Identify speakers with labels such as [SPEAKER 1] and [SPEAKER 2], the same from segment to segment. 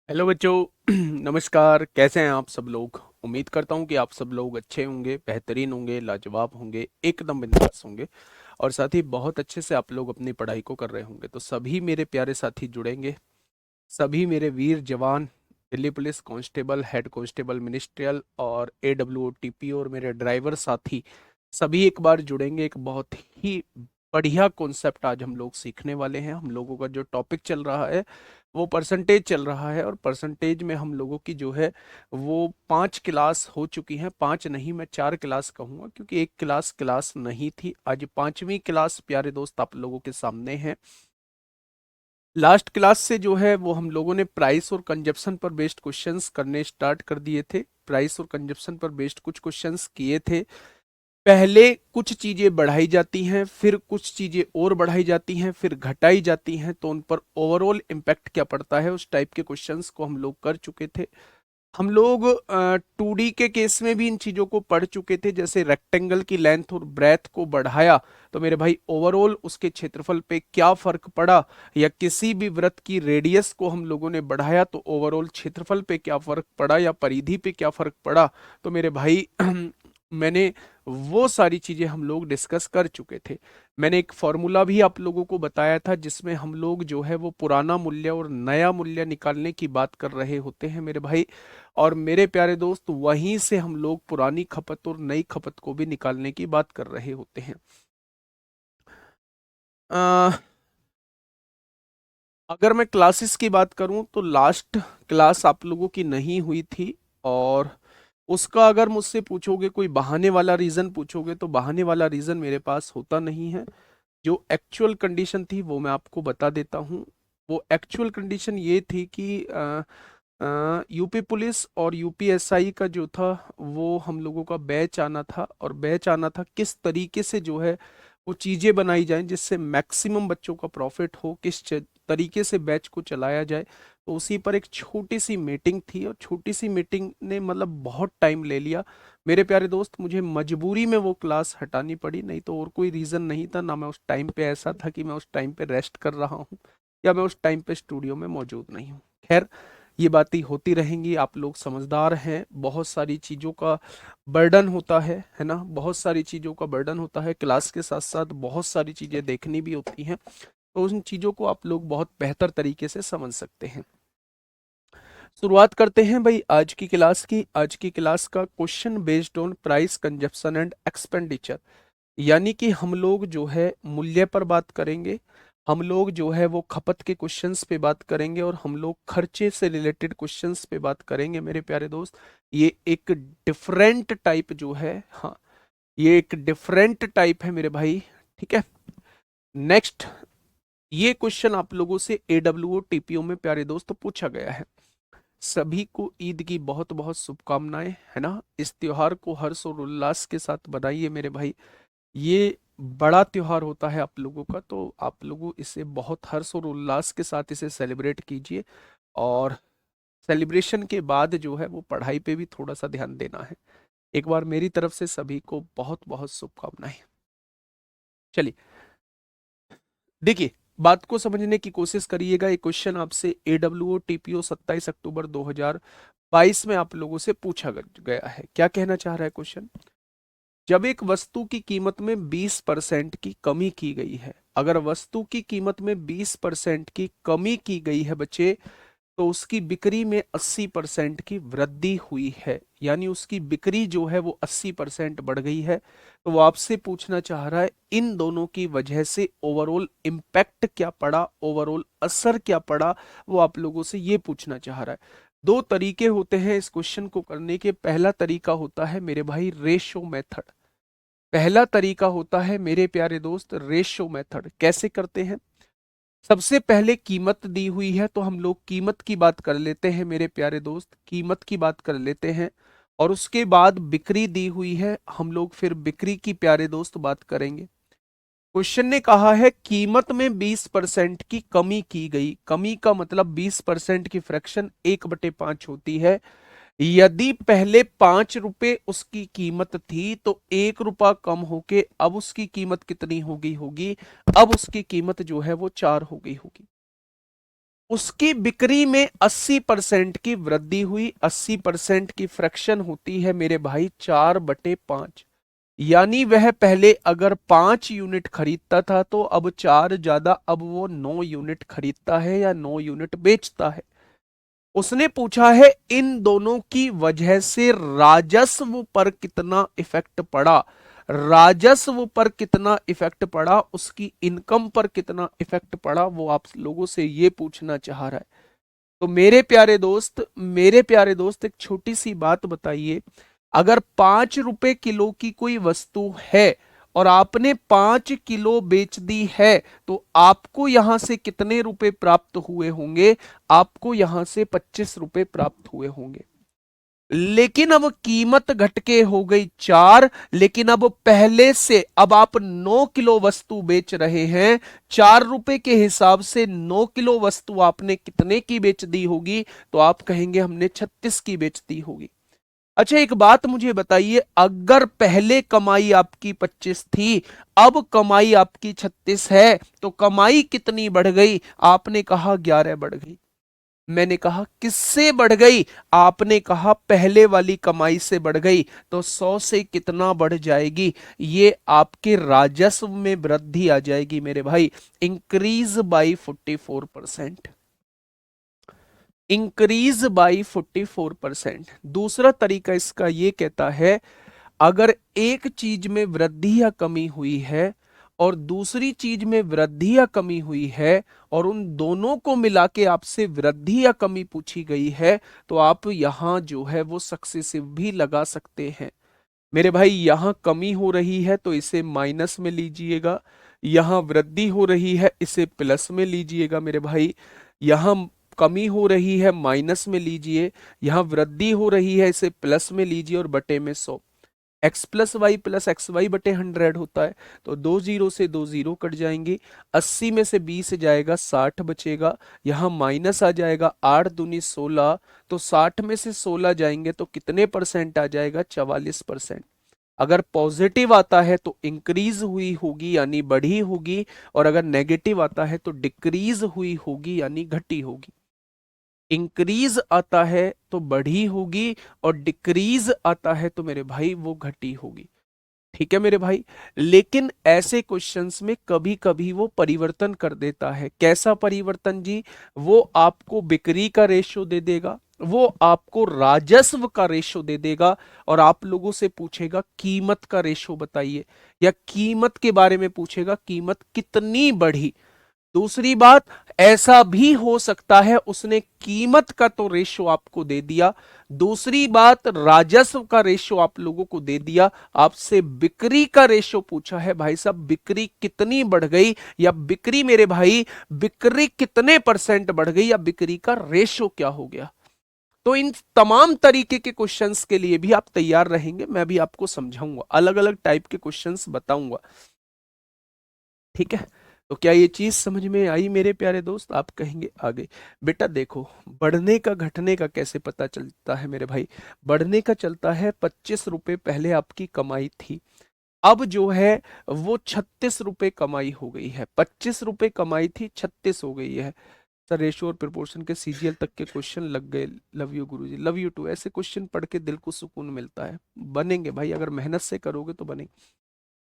[SPEAKER 1] Hello बच्चों नमस्कार। कैसे हैं आप सब लोग। उम्मीद करता हूं कि आप सब लोग अच्छे होंगे, बेहतरीन होंगे, लाजवाब होंगे, एकदम बिंदास होंगे और साथ ही बहुत अच्छे से आप लोग अपनी पढ़ाई को कर रहे होंगे। तो सभी मेरे प्यारे साथी जुड़ेंगे, सभी मेरे वीर जवान, Delhi police constable, head constable ministerial और एडब्ल्यू टीपी और मेरे ड्राइवर साथी सभी एक बार जुड़ेंगे। एक बहुत ही बढ़िया कॉन्सेप्ट आज हम लोग सीखने वाले हैं। हम लोगों का जो टॉपिक चल रहा है वो परसेंटेज चल रहा है और परसेंटेज में हम लोगों की जो है वो 5 क्लास हो चुकी हैं। 5 नहीं, मैं 4 क्लास कहूँगा क्योंकि एक क्लास क्लास नहीं थी। आज 5वीं क्लास प्यारे दोस्त आप लोगों के सामने है। लास्ट क्लास से जो है वो हम लोगों ने प्राइस और कंजप्शन पर बेस्ड क्वेश्चंस करने स्टार्ट कर दिए थे। प्राइस और कंजप्शन पर बेस्ड कुछ क्वेश्चंस किए थे। पहले कुछ चीजें बढ़ाई जाती हैं, फिर कुछ चीजें और बढ़ाई जाती हैं, फिर घटाई जाती हैं, तो उन पर ओवरऑल इम्पैक्ट क्या पड़ता है उस टाइप के क्वेश्चंस को हम लोग कर चुके थे। हम लोग 2D के केस में भी इन चीजों को पढ़ चुके थे। जैसे रेक्टेंगल की लेंथ और ब्रेथ को बढ़ाया तो मेरे भाई ओवरऑल उसके क्षेत्रफल पे क्या फर्क पड़ा, या किसी भी वृत्त की रेडियस को हम लोगों ने बढ़ाया तो ओवरऑल क्षेत्रफल पे क्या फर्क पड़ा या परिधि पे क्या फर्क पड़ा। तो मेरे भाई मैंने वो सारी चीजें हम लोग डिस्कस कर चुके थे। मैंने एक फॉर्मूला भी आप लोगों को बताया था जिसमें हम लोग जो है वो पुराना मूल्य और नया मूल्य निकालने की बात कर रहे होते हैं मेरे भाई। और मेरे प्यारे दोस्त वहीं से हम लोग पुरानी खपत और नई खपत को भी निकालने की बात कर रहे होते हैं। अ, अगर मैं क्लासेस की बात करूं तो लास्ट क्लास आप लोगों की नहीं हुई थी। और उसका अगर मुझसे पूछोगे, कोई बहाने वाला रीजन पूछोगे, तो बहाने वाला रीजन मेरे पास होता नहीं है। जो एक्चुअल कंडीशन थी वो मैं आपको बता देता हूँ। वो एक्चुअल कंडीशन ये थी कि यूपी पुलिस और यूपीएसआई का जो था वो हम लोगों का बैच आना था। और बैच आना था किस तरीके से जो है वो चीज़ें बनाई जाएं जिससे मैक्सिमम बच्चों का प्रॉफिट हो, तरीके से बैच को चलाया जाए। तो उसी पर एक छोटी सी मीटिंग थी और छोटी सी मीटिंग ने मतलब बहुत टाइम ले लिया। मेरे प्यारे दोस्त मुझे मजबूरी में वो क्लास हटानी पड़ी, नहीं तो और कोई रीज़न नहीं था। ना मैं उस टाइम पे ऐसा था कि मैं उस टाइम पे रेस्ट कर रहा हूँ या मैं उस टाइम पे स्टूडियो में मौजूद नहीं हूँ। खैर, ये बातें होती रहेंगी। आप लोग समझदार हैं। बहुत सारी चीज़ों का बर्डन होता है ना। बहुत सारी चीज़ों का बर्डन होता है, क्लास के साथ साथ बहुत सारी चीज़ें देखनी भी होती हैं। तो उन चीज़ों को आप लोग बहुत बेहतर तरीके से समझ सकते हैं। शुरुआत करते हैं भाई आज की क्लास की। आज की क्लास का question based on price consumption and expenditure, यानी कि हम लोग जो है मूल्य पर बात करेंगे, हम लोग जो है वो खपत के क्वेश्चंस पे बात करेंगे और हम लोग खर्चे से रिलेटेड क्वेश्चंस पे बात करेंगे मेरे प्यारे दोस्त। ये एक डिफरेंट टाइप जो है, हाँ, ये एक डिफरेंट टाइप है मेरे भाई। ठीक है। नेक्स्ट, ये क्वेश्चन आप लोगों से एडब्ल्यूओ टीपीओ में प्यारे दोस्त पूछा गया है। सभी को ईद की बहुत बहुत शुभकामनाएं, है ना। इस त्योहार को हर्ष और उल्लास के साथ बनाइए मेरे भाई। ये बड़ा त्योहार होता है आप लोगों का, तो आप लोगों इसे बहुत हर्ष और उल्लास के साथ इसे सेलिब्रेट कीजिए। और सेलिब्रेशन के बाद जो है वो पढ़ाई पे भी थोड़ा सा ध्यान देना है। एक बार मेरी तरफ से सभी को बहुत बहुत शुभकामनाएं। चलिए, देखिए, बात को समझने की कोशिश करिएगा। एक क्वेश्चन आपसे एडब्ल्यूओ टीपीओ 27 अक्टूबर 2022 में आप लोगों से पूछा गया है। क्या कहना चाह रहा है क्वेश्चन। जब एक वस्तु की कीमत में 20% की कमी की गई है, अगर वस्तु की कीमत में 20% की कमी की गई है बच्चे, तो उसकी बिक्री में 80% की वृद्धि हुई है, यानी उसकी बिक्री जो है वो 80% बढ़ गई है। तो वो आपसे पूछना चाह रहा है इन दोनों की वजह से ओवरऑल इम्पैक्ट क्या पड़ा, ओवरऑल असर क्या पड़ा, वो आप लोगों से ये पूछना चाह रहा है। दो तरीके होते हैं इस क्वेश्चन को करने के। पहला तरीका होता है मेरे भाई रेशो मेथड। पहला तरीका होता है मेरे प्यारे दोस्त रेशो मेथड। कैसे करते हैं। सबसे पहले कीमत दी हुई है तो हम लोग कीमत की बात कर लेते हैं मेरे प्यारे दोस्त, कीमत की बात कर लेते हैं। और उसके बाद बिक्री दी हुई है, हम लोग फिर बिक्री की प्यारे दोस्त बात करेंगे। क्वेश्चन ने कहा है कीमत में 20% की कमी की गई। कमी का मतलब 20% की फ्रैक्शन 1/5 होती है। यदि पहले 5 रुपए उसकी कीमत थी तो 1 रुपया कम होके अब उसकी कीमत कितनी हो गई होगी। अब उसकी कीमत जो है वो 4 हो गई होगी। उसकी बिक्री में 80% की वृद्धि हुई। 80% की फ्रैक्शन होती है मेरे भाई 4/5। यानी वह पहले अगर 5 यूनिट खरीदता था तो अब 4 ज्यादा, अब वो 9 यूनिट खरीदता है या 9 यूनिट बेचता है। उसने पूछा है इन दोनों की वजह से राजस्व पर कितना इफेक्ट पड़ा। राजस्व पर कितना इफेक्ट पड़ा, उसकी इनकम पर कितना इफेक्ट पड़ा, वो आप लोगों से ये पूछना चाह रहा है। तो मेरे प्यारे दोस्त एक छोटी सी बात बताइए। अगर 5 रुपए किलो की कोई वस्तु है और आपने 5 किलो बेच दी है, तो आपको यहां से कितने रुपए प्राप्त हुए होंगे? आपको यहां से 25 रुपए प्राप्त हुए होंगे। लेकिन अब कीमत घटके हो गई 4, लेकिन अब पहले से अब आप 9 किलो वस्तु बेच रहे हैं। 4 रुपए के हिसाब से 9 किलो वस्तु आपने कितने की बेच दी होगी? तो आप कहेंगे हमने 36 की बेच दी होगी। अच्छा एक बात मुझे बताइए, अगर पहले कमाई आपकी 25 थी, अब कमाई आपकी 36 है, तो कमाई कितनी बढ़ गई? आपने कहा 11 बढ़ गई। मैंने कहा किससे बढ़ गई? आपने कहा पहले वाली कमाई से बढ़ गई। तो 100 से कितना बढ़ जाएगी? ये आपके राजस्व में वृद्धि आ जाएगी मेरे भाई। Increase by 44%। Increase by 44%। दूसरा तरीका इसका ये कहता है, अगर एक चीज में वृद्धि या कमी हुई है और दूसरी चीज में वृद्धि या कमी हुई है और उन दोनों को मिला के आपसे वृद्धि या कमी पूछी गई है, तो आप यहां जो है वो सक्सेसिव भी लगा सकते हैं। मेरे भाई यहां कमी हो रही है तो इसे माइनस में लीजिएगा, यहां वृद्धि हो रही है इसे प्लस में लीजिएगा मेरे भाई। यहां कमी हो रही है माइनस में लीजिए, यहां वृद्धि हो रही है इसे प्लस में लीजिए और बटे में 100। एक्स प्लस एक्स वाई बटे 100 होता है। तो 2 जीरो से 2 जीरो कट जाएंगे। 80 में से 20 जाएगा 60 बचेगा। यहां माइनस आ जाएगा 8 दूनी 16। तो 60 में से 16 जाएंगे तो कितने परसेंट आ जाएगा? 44%। अगर पॉजिटिव आता है तो इंक्रीज हुई होगी यानी बढ़ी होगी, और अगर नेगेटिव आता है तो डिक्रीज हुई होगी यानी घटी होगी। इंक्रीज आता है तो बढ़ी होगी और डिक्रीज आता है तो मेरे भाई वो घटी होगी। ठीक है मेरे भाई। लेकिन ऐसे क्वेश्चंस में कभी कभी वो परिवर्तन कर देता है। कैसा परिवर्तन जी? वो आपको बिक्री का रेशो दे देगा, वो आपको राजस्व का रेशो दे देगा, और आप लोगों से पूछेगा कीमत का रेशो बताइए, या कीमत के बारे में पूछेगा कीमत कितनी बढ़ी। दूसरी बात, ऐसा भी हो सकता है उसने कीमत का तो रेशो आपको दे दिया, दूसरी बात राजस्व का रेशो आप लोगों को दे दिया, आपसे बिक्री का रेशो पूछा है भाई साहब बिक्री कितनी बढ़ गई, या बिक्री मेरे भाई बिक्री कितने परसेंट बढ़ गई, या बिक्री का रेशो क्या हो गया। तो इन तमाम तरीके के क्वेश्चंस के लिए भी आप तैयार रहेंगे, मैं भी आपको समझाऊंगा, अलग अलग टाइप के क्वेश्चंस बताऊंगा। ठीक है। तो क्या ये चीज समझ में आई मेरे प्यारे दोस्त? आप कहेंगे आगे। बेटा देखो, बढ़ने का घटने का कैसे पता चलता है मेरे भाई? बढ़ने का चलता है 25 रुपए पहले आपकी कमाई थी, अब जो है वो 36 रुपए कमाई हो गई है। 25 रुपए कमाई थी, 36 हो गई है। सर रेशो और प्रोपोर्शन के सीजीएल तक के क्वेश्चन लग गए। लव यू गुरुजी, लव यू टू। ऐसे क्वेश्चन पढ़ के दिल को सुकून मिलता है। बनेंगे भाई, अगर मेहनत से करोगे तो बनेंगे।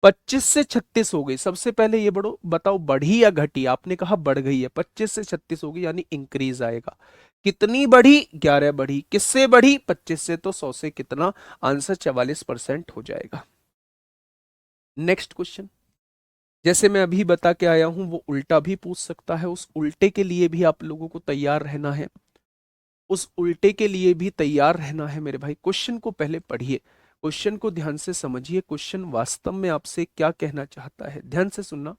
[SPEAKER 1] 25 से 36 हो गई। सबसे पहले ये बढ़ो, बताओ बढ़ी या घटी? आपने कहा बढ़ गई है, 25 से 36 हो गई यानी इंक्रीज आएगा। कितनी बढ़ी? 11 बढ़ी। किससे बढ़ी? 25 से। तो 100 से कितना? आंसर 44% हो जाएगा। Next question. जैसे मैं अभी बता के आया हूं वो उल्टा भी पूछ सकता है, उस उल्टे के लिए भी आप लोगों को तैयार रहना है। उस उल्टे के लिए भी तैयार रहना है मेरे भाई। क्वेश्चन को पहले पढ़िए, क्वेश्चन को ध्यान से समझिए, क्वेश्चन वास्तव में आपसे क्या कहना चाहता है, ध्यान से सुनना।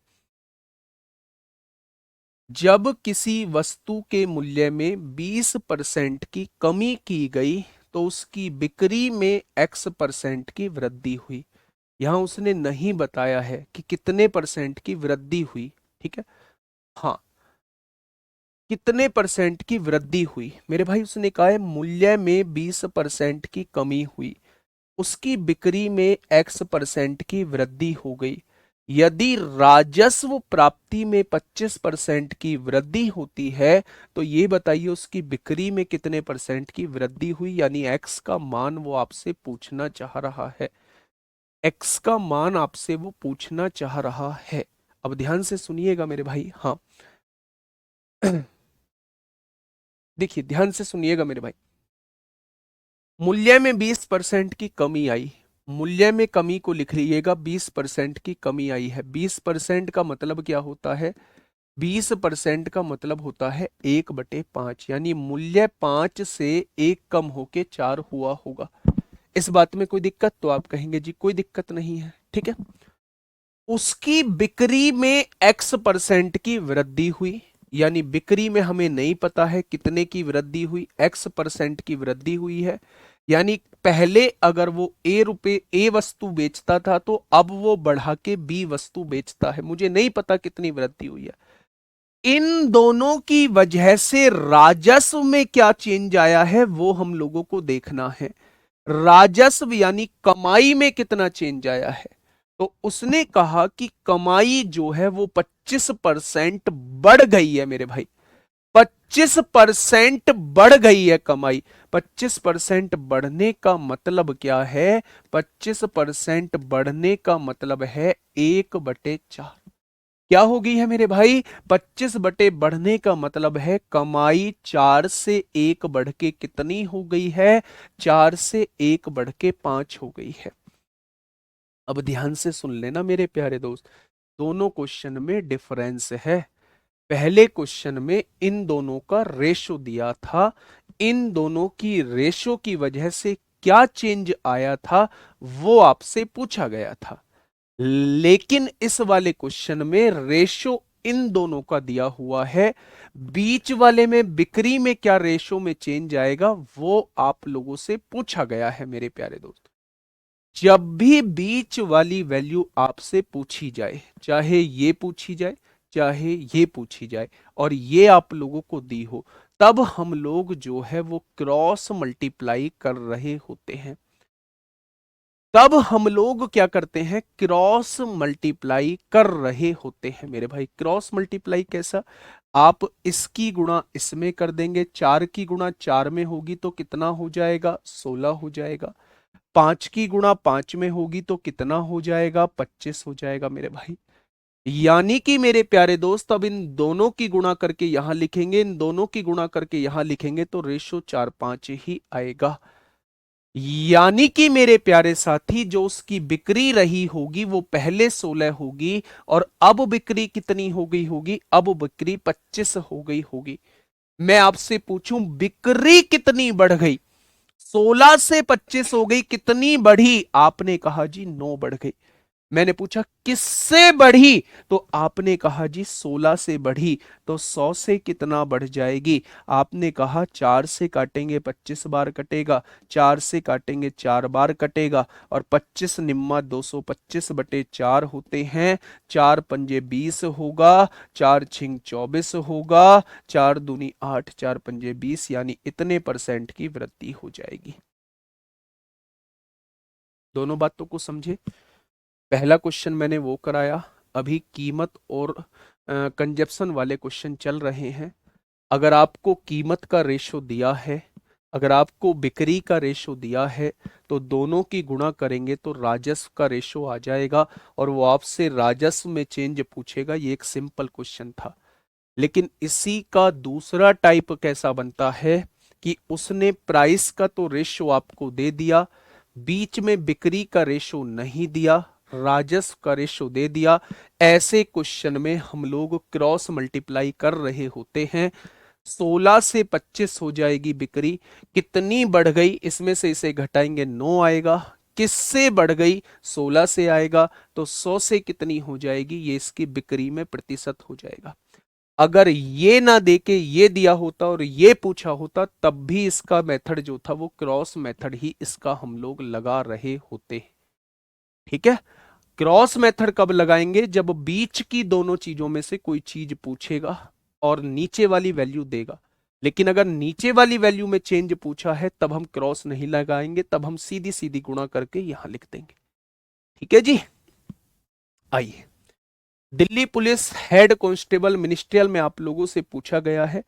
[SPEAKER 1] जब किसी वस्तु के मूल्य में 20% की कमी की गई तो उसकी बिक्री में X% की वृद्धि हुई। यहां उसने नहीं बताया है कि कितने परसेंट की वृद्धि हुई। ठीक है, हाँ, कितने परसेंट की वृद्धि हुई मेरे भाई? उसने कहा है मूल्य में 20% की कमी हुई, उसकी बिक्री में X% की वृद्धि हो गई। यदि राजस्व प्राप्ति में 25% की वृद्धि होती है तो ये बताइए उसकी बिक्री में कितने परसेंट की वृद्धि हुई, यानी एक्स का मान वो आपसे पूछना चाह रहा है। एक्स का मान आपसे वो पूछना चाह रहा है। अब ध्यान से सुनिएगा मेरे भाई। हाँ देखिए ध्यान से सुनिएगा मेरे भाई। मूल्य में 20% की कमी आई। मूल्य में कमी को लिख लीजिएगा, 20% की कमी आई है। 20% का मतलब क्या होता है? 20% का मतलब होता है 1/5, यानी मूल्य 5 से 1 कम होके 4 हुआ होगा। इस बात में कोई दिक्कत? तो आप कहेंगे जी कोई दिक्कत नहीं है, ठीक है। उसकी बिक्री में x% की वृद्धि हुई, यानी बिक्री में हमें नहीं पता है कितने की वृद्धि हुई, x% की वृद्धि हुई है। यानी पहले अगर वो ए वस्तु बेचता था तो अब वो बढ़ा के बी वस्तु बेचता है, मुझे नहीं पता कितनी वृद्धि हुई है। इन दोनों की वजह से राजस्व में क्या चेंज आया है वो हम लोगों को देखना है। राजस्व यानी कमाई में कितना चेंज आया है। तो उसने कहा कि कमाई जो है वो 25% बढ़ गई है मेरे भाई। 25% बढ़ गई है कमाई। 25% बढ़ने का मतलब क्या है? 25% बढ़ने का मतलब है 1/4। क्या हो गई है मेरे भाई? 25 बटे बढ़ने का मतलब है कमाई 4 से 1 बढ़ के कितनी हो गई है? 4 से 1 बढ़ के 5 हो गई है। अब ध्यान से सुन लेना मेरे प्यारे दोस्त, दोनों क्वेश्चन में डिफरेंस है। पहले क्वेश्चन में इन दोनों का रेशो दिया था, इन दोनों की रेशो की वजह से क्या चेंज आया था वो आपसे पूछा गया था। लेकिन इस वाले क्वेश्चन में रेशो इन दोनों का दिया हुआ है। बीच वाले में बिक्री में क्या रेशो में चेंज आएगा वो आप लोगों से पूछा गया है मेरे प्यारे दोस्त। जब भी बीच वाली वैल्यू आपसे पूछी जाए, चाहे ये पूछी जाए चाहे ये पूछी जाए, और ये आप लोगों को दी हो, तब हम लोग जो है वो क्रॉस मल्टीप्लाई कर रहे होते हैं। तब हम लोग क्या करते हैं? क्रॉस मल्टीप्लाई कर रहे होते हैं मेरे भाई। क्रॉस मल्टीप्लाई कैसा? आप इसकी गुणा इसमें कर देंगे, 4 की गुणा 4 में होगी तो कितना हो जाएगा? 16 हो जाएगा। 5 की गुणा 5 में होगी तो कितना हो जाएगा? 25 हो जाएगा मेरे भाई। यानी कि मेरे प्यारे दोस्त अब इन दोनों की गुणा करके यहां लिखेंगे, इन दोनों की गुणा करके यहां लिखेंगे तो रेशो 4-5 ही आएगा। यानी कि मेरे प्यारे साथी जो उसकी बिक्री रही होगी वो पहले 16 होगी और अब बिक्री कितनी हो गई होगी? अब बिक्री 25 हो गई होगी। मैं आपसे पूछूं बिक्री कितनी बढ़ गई? 16 से 25 हो गई, कितनी बढ़ी? आपने कहा जी 9 बढ़ गई। मैंने पूछा किससे बढ़ी? तो आपने कहा जी 16 से बढ़ी। तो 100 से कितना बढ़ जाएगी? आपने कहा 4 से काटेंगे 25 बार कटेगा, 4 से काटेंगे 4 बार कटेगा, और 25 निम्मा 225/4 होते हैं। 4 पंजे 20 होगा, 4 छिंग 24 होगा, 4 दूनी 8, 4 पंजे 20, यानी इतने परसेंट की वृद्धि हो जाएगी। दोनों बातों को समझे। पहला क्वेश्चन मैंने वो कराया, अभी कीमत और कंजप्शन वाले क्वेश्चन चल रहे हैं। अगर आपको कीमत का रेशो दिया है, अगर आपको बिक्री का रेशो दिया है, तो दोनों की गुणा करेंगे तो राजस्व का रेशो आ जाएगा और वो आपसे राजस्व में चेंज पूछेगा। ये एक सिंपल क्वेश्चन था। लेकिन इसी का दूसरा टाइप कैसा बनता है कि उसने प्राइस का तो रेशो आपको दे दिया, बीच में बिक्री का रेशो नहीं दिया, राजस्व का रेशो दे दिया। ऐसे क्वेश्चन में हम लोग क्रॉस मल्टीप्लाई कर रहे होते हैं। 16 से 25 हो जाएगी बिक्री, कितनी बढ़ गई? इसमें से इसे घटाएंगे 9 आएगा। किससे बढ़ गई? 16 से आएगा। तो 100 से कितनी हो जाएगी? ये इसकी बिक्री में प्रतिशत हो जाएगा। अगर ये ना देके ये दिया होता और ये पूछा होता तब भी इसका मेथड जो था वो क्रॉस मेथड ही इसका हम लोग लगा रहे होते। ठीक है। क्रॉस मेथड कब लगाएंगे? जब बीच की दोनों चीजों में से कोई चीज पूछेगा और नीचे वाली वैल्यू देगा। लेकिन अगर नीचे वाली वैल्यू में चेंज पूछा है तब हम क्रॉस नहीं लगाएंगे, तब हम सीधी सीधी गुणा करके यहां लिख देंगे। ठीक है जी। आइए Delhi police head constable ministerial में आप लोगों से पूछा गया है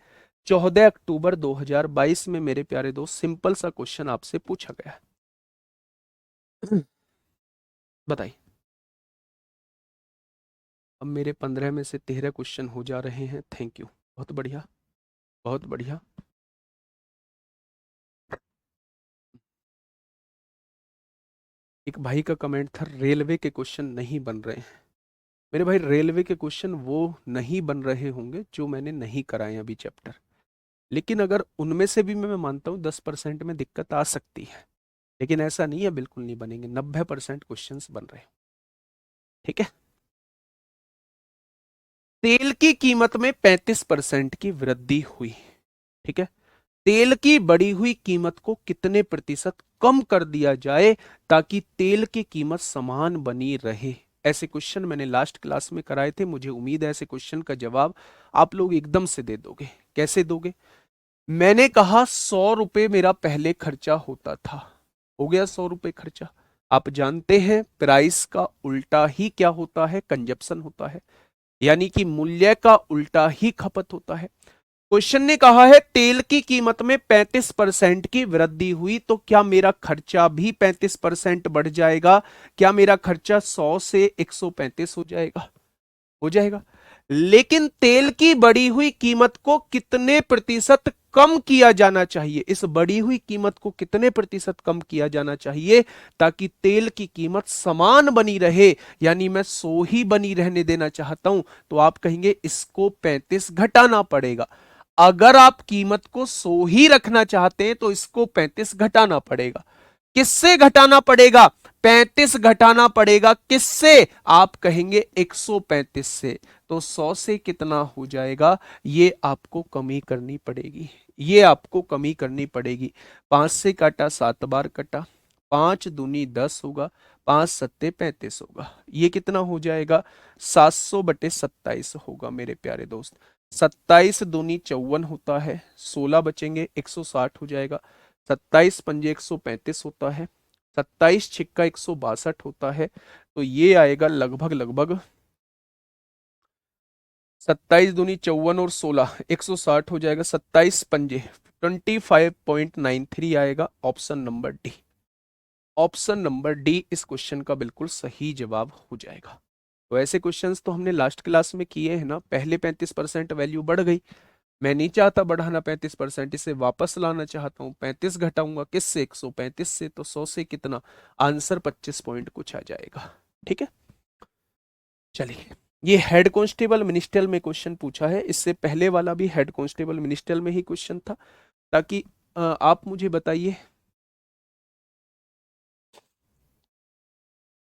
[SPEAKER 1] 14 अक्टूबर 2022 में मेरे प्यारे दोस्त, सिंपल सा क्वेश्चन आपसे पूछा गया है। बताइए। अब मेरे 15 में से 13 क्वेश्चन हो जा रहे हैं। थैंक यू, बहुत बढ़िया, बहुत बढ़िया। एक भाई का कमेंट था रेलवे के क्वेश्चन नहीं बन रहे हैं। मेरे भाई रेलवे के क्वेश्चन वो नहीं बन रहे होंगे जो मैंने नहीं कराए अभी चैप्टर, लेकिन अगर उनमें से भी मैं मानता हूँ 10% में दिक्कत आ सकती है, लेकिन ऐसा नहीं है बिल्कुल नहीं बनेंगे, 90% क्वेश्चन बन रहे हैं। ठीक है। तेल की कीमत में 35% की वृद्धि हुई। ठीक है। तेल की बढ़ी हुई कीमत को कितने प्रतिशत कम कर दिया जाए ताकि तेल की कीमत समान बनी रहे। ऐसे क्वेश्चन मैंने लास्ट क्लास में कराए थे, मुझे उम्मीद है ऐसे क्वेश्चन का जवाब आप लोग एकदम से दे दोगे। कैसे दोगे? मैंने कहा 100 रुपए मेरा पहले खर्चा होता था, हो गया 100 रुपए खर्चा। आप जानते हैं प्राइस का उल्टा ही क्या होता है? कंजप्शन होता है, यानी कि मूल्य का उल्टा ही खपत होता है। क्वेश्चन ने कहा है तेल की कीमत में 35% की वृद्धि हुई, तो क्या मेरा खर्चा भी 35% बढ़ जाएगा? क्या मेरा खर्चा 100 से 135 हो जाएगा? हो जाएगा। लेकिन तेल की बढ़ी हुई कीमत को कितने प्रतिशत कम किया जाना चाहिए? इस बढ़ी हुई कीमत को कितने प्रतिशत कम किया जाना चाहिए ताकि तेल की कीमत समान बनी रहे? यानी मैं 100 ही बनी रहने देना चाहता हूं, तो आप कहेंगे इसको 35 घटाना पड़ेगा। अगर आप कीमत को 100 ही रखना चाहते हैं तो इसको 35 घटाना पड़ेगा। किससे घटाना पड़ेगा? 35 घटाना पड़ेगा किससे? आप कहेंगे 135 से। तो 100 से कितना हो जाएगा? ये आपको कमी करनी पड़ेगी, ये आपको कमी करनी पड़ेगी। 5 से काटा 7 बार कटा, 5 दूनी 10 होगा, 5 सत्ते 35 होगा। ये कितना हो जाएगा? 700/27 होगा मेरे प्यारे दोस्त। 27 दूनी 54 होता है, 16 बचेंगे, 160 हो जाएगा। 27 पंजे 135 होता है, 27 छिक्का 162 होता है। तो ये आएगा लगभग लगभग 27 दूनी 54 और 16 160 हो जाएगा। 27 पंजे 25.93 आएगा। Option number D, option number D इस क्वेश्चन का बिल्कुल सही जवाब हो जाएगा। तो ऐसे क्वेश्चंस तो हमने लास्ट क्लास में किए हैं ना। पहले 35% वैल्यू बढ़ गई, मैं नहीं चाहता बढ़ाना 35%, इसे वापस लाना चाहता हूं। 35 घटाऊंगा किससे? 135 से। तो 100 से कितना? आंसर 25 पॉइंट कुछ आ जाएगा। ठीक है, चलिए। ये हेड कांस्टेबल मिनिस्ट्रियल में क्वेश्चन पूछा है, इससे पहले वाला भी हेड कांस्टेबल मिनिस्ट्रियल में ही क्वेश्चन था। ताकि आप मुझे बताइए,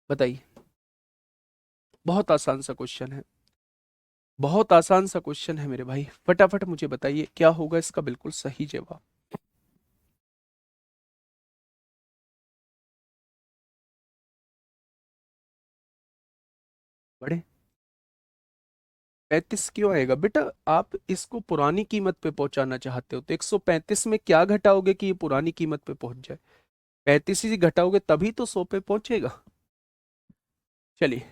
[SPEAKER 1] बताइए। बहुत आसान सा क्वेश्चन है, बहुत आसान सा क्वेश्चन है मेरे भाई। फटाफट मुझे बताइए क्या होगा इसका बिल्कुल सही जवाब। बड़े 35 क्यों आएगा बेटा? आप इसको पुरानी कीमत पे पहुंचाना चाहते हो, तो 135 में क्या घटाओगे कि ये पुरानी कीमत पे पहुंच जाए? 35 ही घटाओगे तभी तो 100 पे पहुंचेगा। चलिए,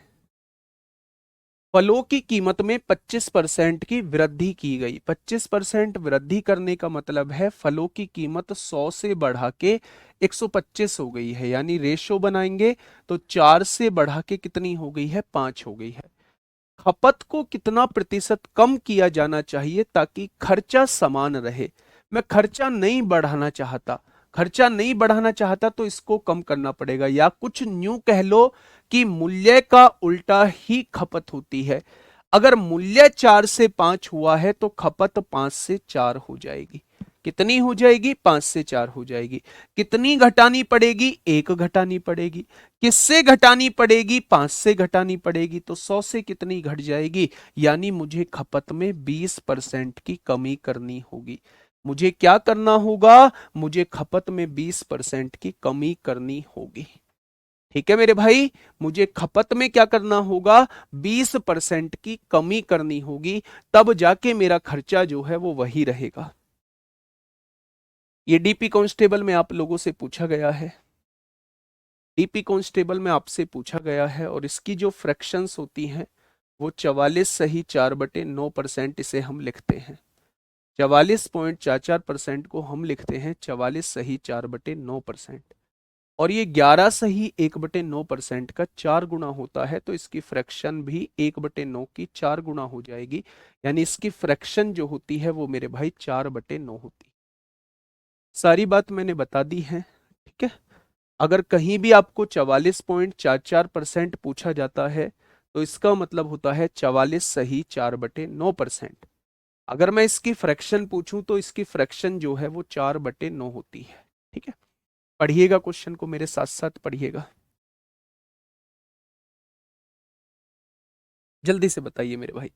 [SPEAKER 1] फलों की कीमत में 25% की वृद्धि की गई। 25% वृद्धि करने का मतलब है फलों की कीमत 100 से बढ़ा के 125 हो गई है, यानी रेशो बनाएंगे तो 4 से बढ़ा के कितनी हो गई है? 5 हो गई है। खपत को कितना प्रतिशत कम किया जाना चाहिए ताकि खर्चा समान रहे? मैं खर्चा नहीं बढ़ाना चाहता, खर्चा नहीं बढ़ाना चाहता तो इसको कम करना पड़ेगा, या कुछ न्यू कह लो कि मूल्य का उल्टा ही खपत होती है। अगर मूल्य 4 से 5 हुआ है तो खपत 5 से 4 हो जाएगी। कितनी हो जाएगी? 5 से 4 हो जाएगी। कितनी घटानी पड़ेगी? 1 घटानी पड़ेगी। किससे घटानी पड़ेगी? 5 से घटानी पड़ेगी। तो 100 से कितनी घट जाएगी? यानी मुझे खपत में 20% की कमी करनी होगी। मुझे क्या करना होगा? मुझे खपत में 20% की कमी करनी होगी। ठीक है मेरे भाई, मुझे खपत में क्या करना होगा? 20% की कमी करनी होगी, तब जाके मेरा खर्चा जो है वो वही रहेगा। ये डीपी कांस्टेबल में आप लोगों से पूछा गया है, डीपी कांस्टेबल में आपसे पूछा गया है, और इसकी जो फ्रैक्शंस होती हैं वो 44 सही 4/9% इसे हम लिखते हैं। 44.44% को हम लिखते हैं 44 सही 4/9%। और ये 11 सही 1/9% का 4 गुना होता है, तो इसकी फ्रैक्शन भी 1/9 की 4 गुना हो जाएगी। यानी इसकी फ्रैक्शन जो होती है वो मेरे भाई 4/9 होती है। सारी बात मैंने बता दी है, ठीक है। अगर कहीं भी आपको 44.44% पूछा जाता है तो इसका मतलब होता है 44 सही 4/9%। अगर मैं इसकी फ्रैक्शन पूछूं तो इसकी फ्रैक्शन जो है वो 4/9 होती है, ठीक है। पढ़िएगा क्वेश्चन को, मेरे साथ साथ पढ़िएगा, जल्दी से बताइए मेरे भाई।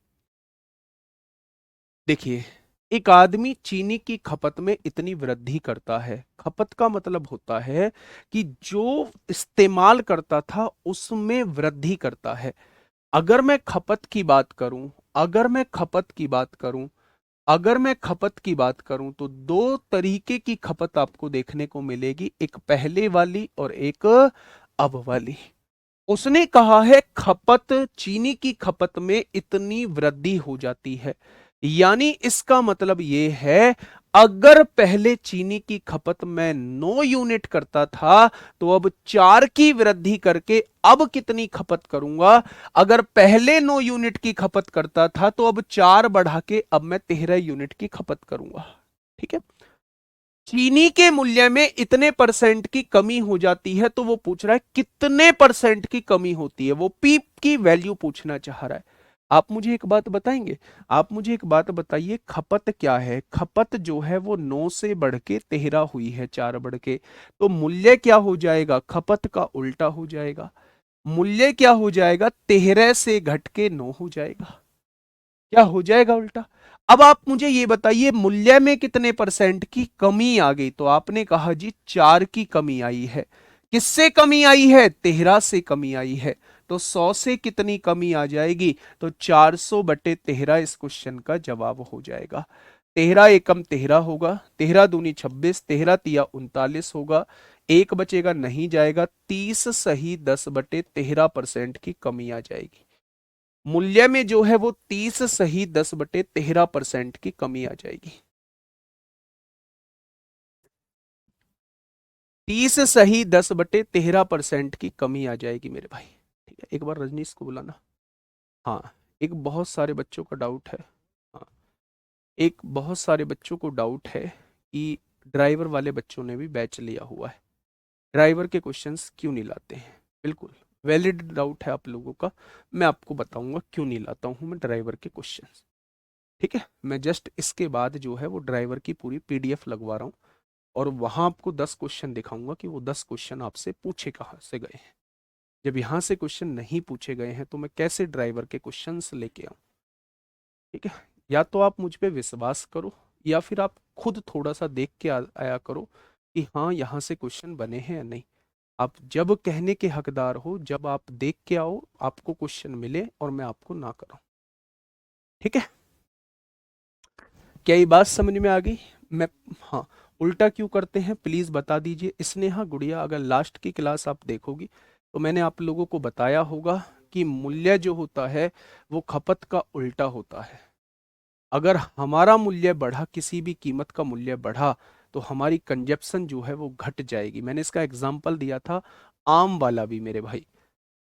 [SPEAKER 1] देखिए, एक आदमी चीनी की खपत में इतनी वृद्धि करता है। खपत का मतलब होता है कि जो इस्तेमाल करता था उसमें वृद्धि करता है। अगर मैं खपत की बात करूं अगर मैं खपत की बात करूं अगर मैं खपत की बात करूं तो दो तरीके की खपत आपको देखने को मिलेगी, एक पहले वाली और एक अब वाली। उसने कहा है खपत, चीनी की खपत में इतनी वृद्धि हो जाती है, यानी इसका मतलब यह है अगर पहले चीनी की खपत में 9 यूनिट करता था तो अब 4 की वृद्धि करके अब कितनी खपत करूंगा। अगर पहले 9 यूनिट की खपत करता था तो अब 4 बढ़ा के अब मैं 13 यूनिट की खपत करूंगा, ठीक है। चीनी के मूल्य में इतने परसेंट की कमी हो जाती है, तो वो पूछ रहा है कितने परसेंट की कमी होती है, वो पी की वैल्यू पूछना चाह रहा है। आप मुझे एक बात बताएंगे, आप मुझे एक बात बताइए, खपत क्या है। खपत जो है वो 9 से बढ़ के 13 हुई है, 4 बढ़ के, तो मूल्य क्या हो जाएगा, खपत का उल्टा हो जाएगा। मूल्य क्या हो जाएगा, 13 से घट के 9 हो जाएगा। क्या हो जाएगा, उल्टा। अब आप मुझे ये बताइए मूल्य में कितने परसेंट की कमी आ गई, तो आपने कहा जी 4 की कमी आई है। किससे कमी आई है, 13 से कमी आई है। तो 100 से कितनी कमी आ जाएगी, तो 400/13 इस क्वेश्चन का जवाब हो जाएगा। 13 एकम 13 होगा, 13 दूनी 26, 13 तिया 39 होगा, एक बचेगा नहीं जाएगा, 30 सही 10/13% की कमी आ जाएगी। मूल्य में जो है वो 30 सही 10/13% की कमी आ जाएगी। 30 सही 10/13% की कमी आ जाएगी मेरे भाई, ठीक है। एक बार रजनीश को बुलाना। हाँ, एक बहुत सारे बच्चों का डाउट है। हाँ, एक बहुत सारे बच्चों को डाउट है कि ड्राइवर वाले बच्चों ने भी बैच लिया हुआ है, ड्राइवर के क्वेश्चंस क्यों नहीं लाते हैं। बिल्कुल वैलिड डाउट है आप लोगों का, मैं आपको बताऊंगा क्यों नहीं लाता हूं मैं ड्राइवर के क्वेश्चंस, ठीक है। मैं जस्ट इसके बाद जो है वो ड्राइवर की पूरी पीडीएफ लगवा रहा हूँ और वहां आपको 10 क्वेश्चन दिखाऊंगा कि वो 10 क्वेश्चन आपसे पूछे कहाँ से गए हैं। जब यहाँ से क्वेश्चन नहीं पूछे गए हैं तो मैं कैसे ड्राइवर के क्वेश्चंस लेके आऊँ, ठीक है। या तो आप मुझ पे विश्वास करो या फिर आप खुद थोड़ा सा देख के आया करो कि हाँ यहाँ से क्वेश्चन बने हैं या नहीं। आप जब कहने के हकदार हो, जब आप देख के आओ, आपको क्वेश्चन मिले और मैं आपको ना कराऊं, ठीक है। क्या ये बात समझ में आ गई। मैं, हाँ, उल्टा क्यों करते हैं प्लीज बता दीजिए। स्नेहा गुड़िया, अगर लास्ट की क्लास आप देखोगी तो मैंने आप लोगों को बताया होगा कि मूल्य जो होता है वो खपत का उल्टा होता है। अगर हमारा मूल्य बढ़ा, किसी भी कीमत का मूल्य बढ़ा, तो हमारी कंजप्शन जो है वो घट जाएगी। मैंने इसका एग्जाम्पल दिया था, आम वाला भी मेरे भाई,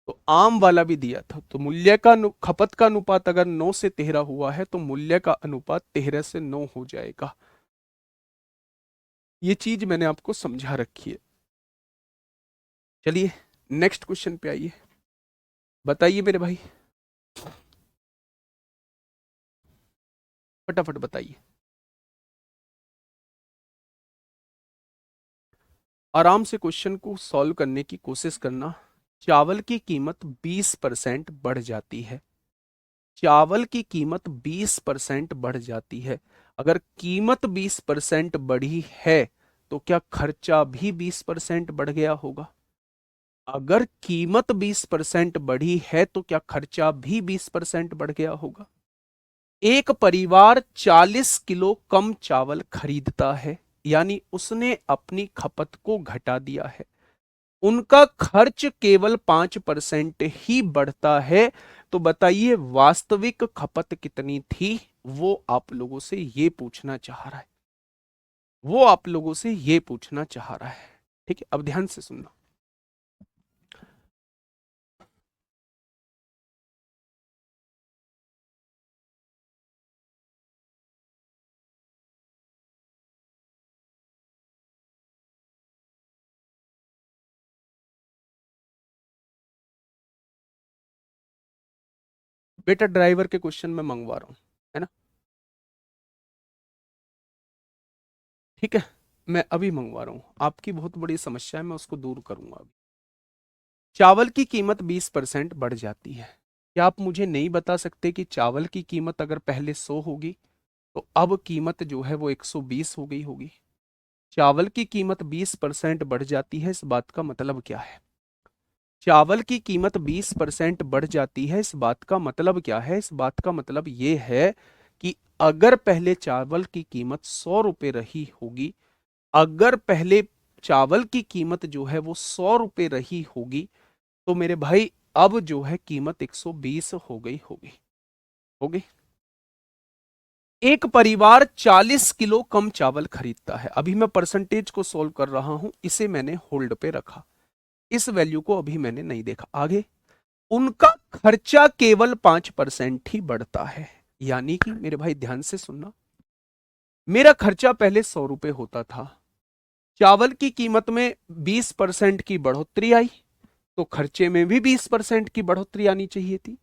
[SPEAKER 1] तो आम वाला भी दिया था। तो मूल्य का खपत का अनुपात अगर 9 से 13 हुआ है तो मूल्य का अनुपात 13 से 9 हो जाएगा। ये चीज मैंने आपको समझा रखी है। चलिए नेक्स्ट क्वेश्चन पे आइए, बताइए मेरे भाई, फटाफट बताइए। आराम से क्वेश्चन को सॉल्व करने की कोशिश करना। चावल की कीमत 20% बढ़ जाती है। चावल की कीमत 20% बढ़ जाती है। अगर कीमत 20% बढ़ी है तो क्या खर्चा भी 20% बढ़ गया होगा। अगर कीमत 20% बढ़ी है तो क्या खर्चा भी 20% बढ़ गया होगा। एक परिवार 40 किलो कम चावल खरीदता है, यानी उसने अपनी खपत को घटा दिया है। उनका खर्च केवल 5% ही बढ़ता है, तो बताइए वास्तविक खपत कितनी थी, वो आप लोगों से ये पूछना चाह रहा है, वो आप लोगों से ये पूछना चाह रहा है। ठीक है, अब ध्यान से सुनना। बेटा ड्राइवर के क्वेश्चन में मंगवा रहा हूं, है ना? ठीक है, मैं अभी मंगवा रहा हूं, आपकी बहुत बड़ी समस्या है, मैं उसको दूर करूंगा अभी। चावल की कीमत 20% बढ़ जाती है। क्या आप मुझे नहीं बता सकते कि चावल की कीमत अगर पहले 100 होगी तो अब कीमत जो है वो 120 हो गई होगी? चावल की कीमत 20% बढ़ जाती है, इस बात का मतलब क्या है? चावल की कीमत 20% बढ़ जाती है, इस बात का मतलब क्या है? इस बात का मतलब ये है कि अगर पहले चावल की कीमत 100 रुपए रही होगी, अगर पहले चावल की कीमत जो है वो 100 रुपए रही होगी, तो मेरे भाई अब जो है कीमत 120 हो गई होगी। होगी। एक परिवार 40 किलो कम चावल खरीदता है। अभी मैं परसेंटेज को सोल्व कर रहा हूं, इसे मैंने होल्ड पे रखा, इस वैल्यू को अभी मैंने नहीं देखा। आगे उनका खर्चा केवल 5% ही बढ़ता है। यानी कि मेरे भाई ध्यान से सुनना, मेरा खर्चा पहले 100 रुपए होता था, चावल की कीमत में 20% की बढ़ोतरी आई, तो खर्चे में भी 20% की बढ़ोतरी आनी चाहिए थी,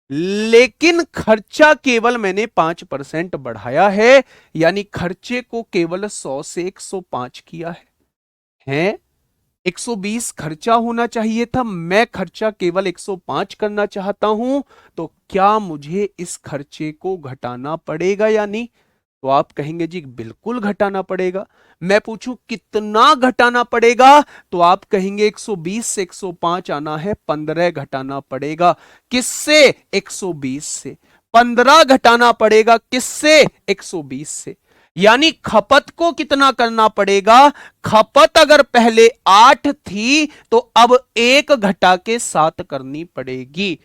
[SPEAKER 1] लेकिन खर्चा केवल मैंने 5% बढ़ाया है, यानी खर्चे को केवल 100 से 105 किया है। 120 खर्चा होना चाहिए था, मैं खर्चा केवल 105 करना चाहता हूं, तो क्या मुझे इस खर्चे को घटाना पड़ेगा या नहीं? तो आप कहेंगे जी बिल्कुल घटाना पड़ेगा। मैं पूछूं कितना घटाना पड़ेगा, तो आप कहेंगे 120 से 105 आना है, 15 घटाना पड़ेगा। किससे? 120 से। 15 घटाना पड़ेगा किससे? 120 से। यानी खपत को कितना करना पड़ेगा? खपत अगर पहले 8 थी तो अब 1 घटा के 7 करनी पड़ेगी।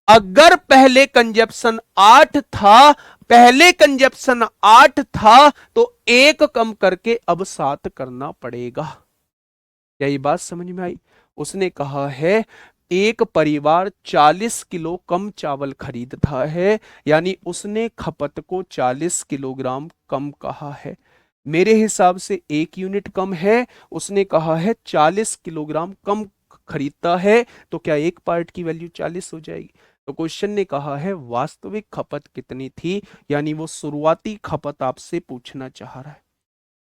[SPEAKER 1] अगर पहले कंजप्शन 8 था, पहले कंजप्शन 8 था, तो 1 कम करके अब 7 करना पड़ेगा। क्या ये बात समझ में आई? उसने कहा है एक परिवार 40 किलो कम चावल खरीदता है, यानी उसने खपत को 40 किलोग्राम कम कहा है। मेरे हिसाब से 1 यूनिट कम है, उसने कहा है 40 किलोग्राम कम खरीदता है, तो क्या एक पार्ट की वैल्यू 40 हो जाएगी? तो क्वेश्चन ने कहा है वास्तविक खपत कितनी थी, यानी वो शुरुआती खपत आपसे पूछना चाह रहा है।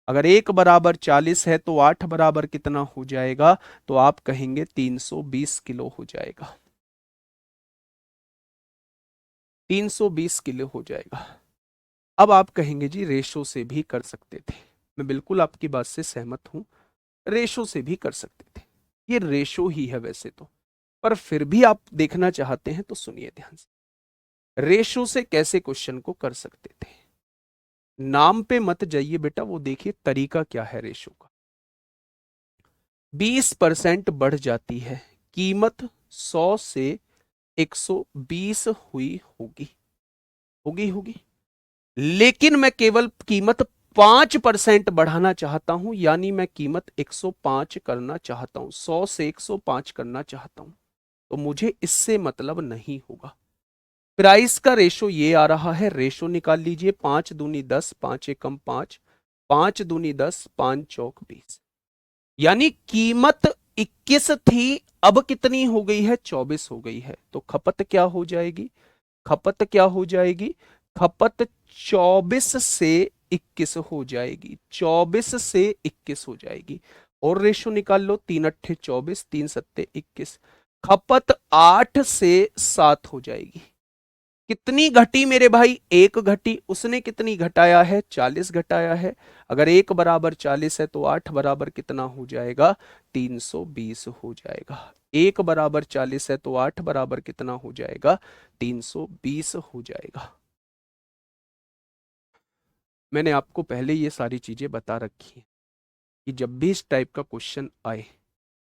[SPEAKER 1] अगर 1 बराबर 40 है तो 8 बराबर कितना हो जाएगा? तो आप कहेंगे 320 किलो हो जाएगा। 320 किलो हो जाएगा। अब आप कहेंगे जी रेशो से भी कर सकते थे। मैं बिल्कुल आपकी बात से सहमत हूं, रेशो से भी कर सकते थे, ये रेशो ही है वैसे तो, पर फिर भी आप देखना चाहते हैं तो सुनिए ध्यान से। रेशो से कैसे क्वेश्चन को कर सकते थे? नाम पे मत जाइए बेटा, वो देखिए तरीका क्या है रेशो का। 20% बढ़ जाती है, कीमत 100 से 120 हुई होगी, होगी। लेकिन मैं केवल कीमत 5% बढ़ाना चाहता हूं, यानी मैं कीमत 105 करना चाहता हूं, 100 से 105 करना चाहता हूं, तो मुझे इससे मतलब नहीं होगा। प्राइस का रेशो ये आ रहा है, रेशो निकाल लीजिए। 5 दूनी 10, 5 एकम 5, 5 दूनी 10, 5 चौक 20, यानी कीमत 21 थी, अब कितनी हो गई है? 24 हो गई है। तो खपत क्या हो जाएगी? खपत क्या हो जाएगी? खपत 24 से 21 हो जाएगी, 24 से 21 हो जाएगी। और रेशो निकाल लो, 3 अट्ठे 24, 3 सत्ते 21। खपत 8 से 7 हो जाएगी। कितनी घटी मेरे भाई? 1 घटी। उसने कितनी घटाया है? 40 घटाया है। अगर 1 बराबर 40 है तो 8 बराबर कितना हो जाएगा? 320 हो जाएगा। 1 बराबर 40 है तो 8 बराबर कितना हो जाएगा? 320 हो जाएगा। मैंने आपको पहले ये सारी चीजें बता रखी हैं कि जब भी इस टाइप का क्वेश्चन आए,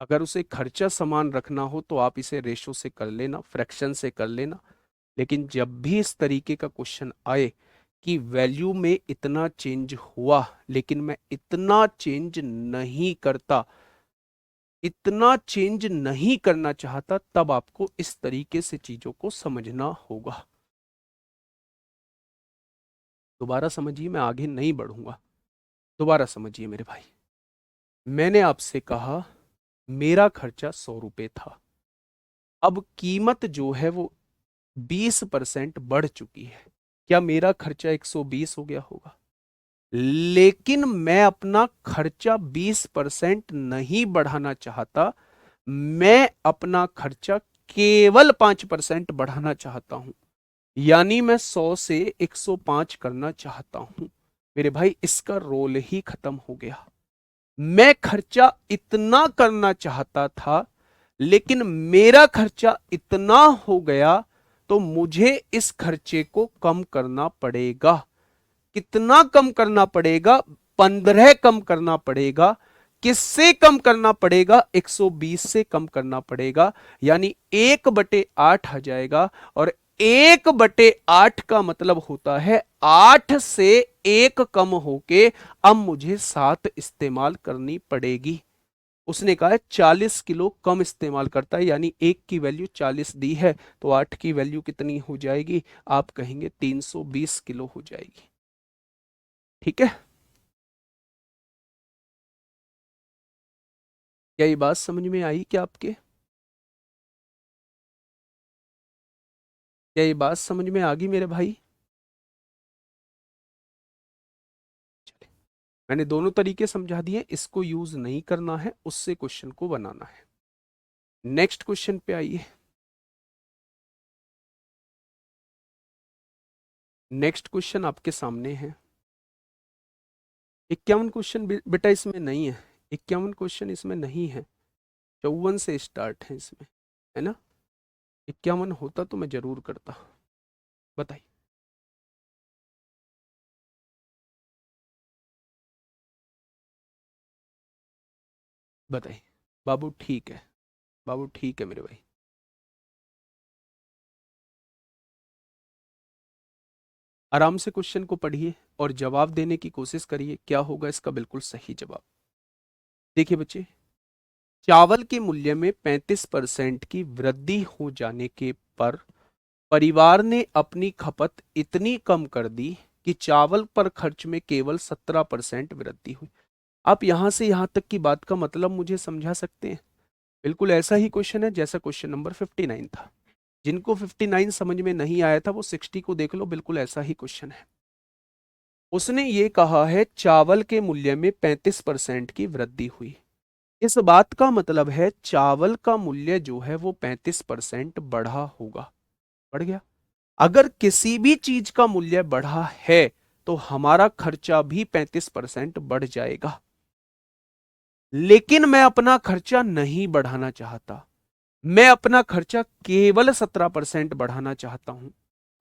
[SPEAKER 1] अगर उसे खर्चा समान रखना हो तो आप इसे रेशो से कर लेना, फ्रैक्शन से कर लेना, लेकिन जब भी इस तरीके का क्वेश्चन आए कि वैल्यू में इतना चेंज हुआ लेकिन मैं इतना चेंज नहीं करता, इतना चेंज नहीं करना चाहता, तब आपको इस तरीके से चीजों को समझना होगा। दोबारा समझिए, मैं आगे नहीं बढ़ूंगा, दोबारा समझिए मेरे भाई। मैंने आपसे कहा मेरा खर्चा 100 रुपए था, अब कीमत जो है वो 20% बढ़ चुकी है। क्या मेरा खर्चा 120 हो गया होगा? लेकिन मैं अपना खर्चा 20% नहीं बढ़ाना चाहता, मैं अपना खर्चा केवल 5% बढ़ाना चाहता हूं, यानी मैं 100 से 105 करना चाहता हूं। मेरे भाई इसका रोल ही खत्म हो गया। मैं खर्चा इतना करना चाहता था लेकिन मेरा खर्चा इतना हो गया, तो मुझे इस खर्चे को कम करना पड़ेगा। कितना कम करना पड़ेगा? 15 कम करना पड़ेगा। किससे कम करना पड़ेगा? 120 से कम करना पड़ेगा, यानी 1/8 आ जाएगा। और 1/8 का मतलब होता है 8 से 1 कम होके अब मुझे 7 इस्तेमाल करनी पड़ेगी। उसने कहा है 40 किलो कम इस्तेमाल करता है, यानी 1 की वैल्यू 40 दी है, तो 8 की वैल्यू कितनी हो जाएगी? आप कहेंगे 320 किलो हो जाएगी। ठीक है, क्या ये बात समझ में आई क्या आपके? क्या ये बात समझ में आ गई मेरे भाई? चलिए, मैंने दोनों तरीके समझा दिए, इसको यूज नहीं करना है, उससे क्वेश्चन को बनाना है। नेक्स्ट क्वेश्चन पे आइए। नेक्स्ट क्वेश्चन आपके सामने है। 51 क्वेश्चन बेटा इसमें नहीं है, 51 क्वेश्चन इसमें नहीं है, 54 से स्टार्ट है इसमें, है ना? 51 होता तो मैं जरूर करता। बताइए। बताइए। बाबू ठीक है, बाबू ठीक है मेरे भाई। आराम से क्वेश्चन को पढ़िए और जवाब देने की कोशिश करिए, क्या होगा इसका बिल्कुल सही जवाब। देखिए बच्चे, चावल के मूल्य में 35% की वृद्धि हो जाने के पर परिवार ने अपनी खपत इतनी कम कर दी कि चावल पर खर्च में केवल 17% वृद्धि हुई। आप यहां से यहां तक की बात का मतलब मुझे समझा सकते हैं? बिल्कुल ऐसा ही क्वेश्चन है जैसा क्वेश्चन नंबर 59 था। जिनको 59 समझ में नहीं आया था वो 60 को देख लो, बिल्कुल ऐसा ही क्वेश्चन है। उसने ये कहा है चावल के मूल्य में 35% की वृद्धि हुई। इस बात का मतलब है चावल का मूल्य जो है वो 35% बढ़ा होगा। बढ़ गया। अगर किसी भी चीज का मूल्य बढ़ा है तो हमारा खर्चा भी 35% बढ़ जाएगा। लेकिन मैं अपना खर्चा नहीं बढ़ाना चाहता, मैं अपना खर्चा केवल 17% बढ़ाना चाहता हूं।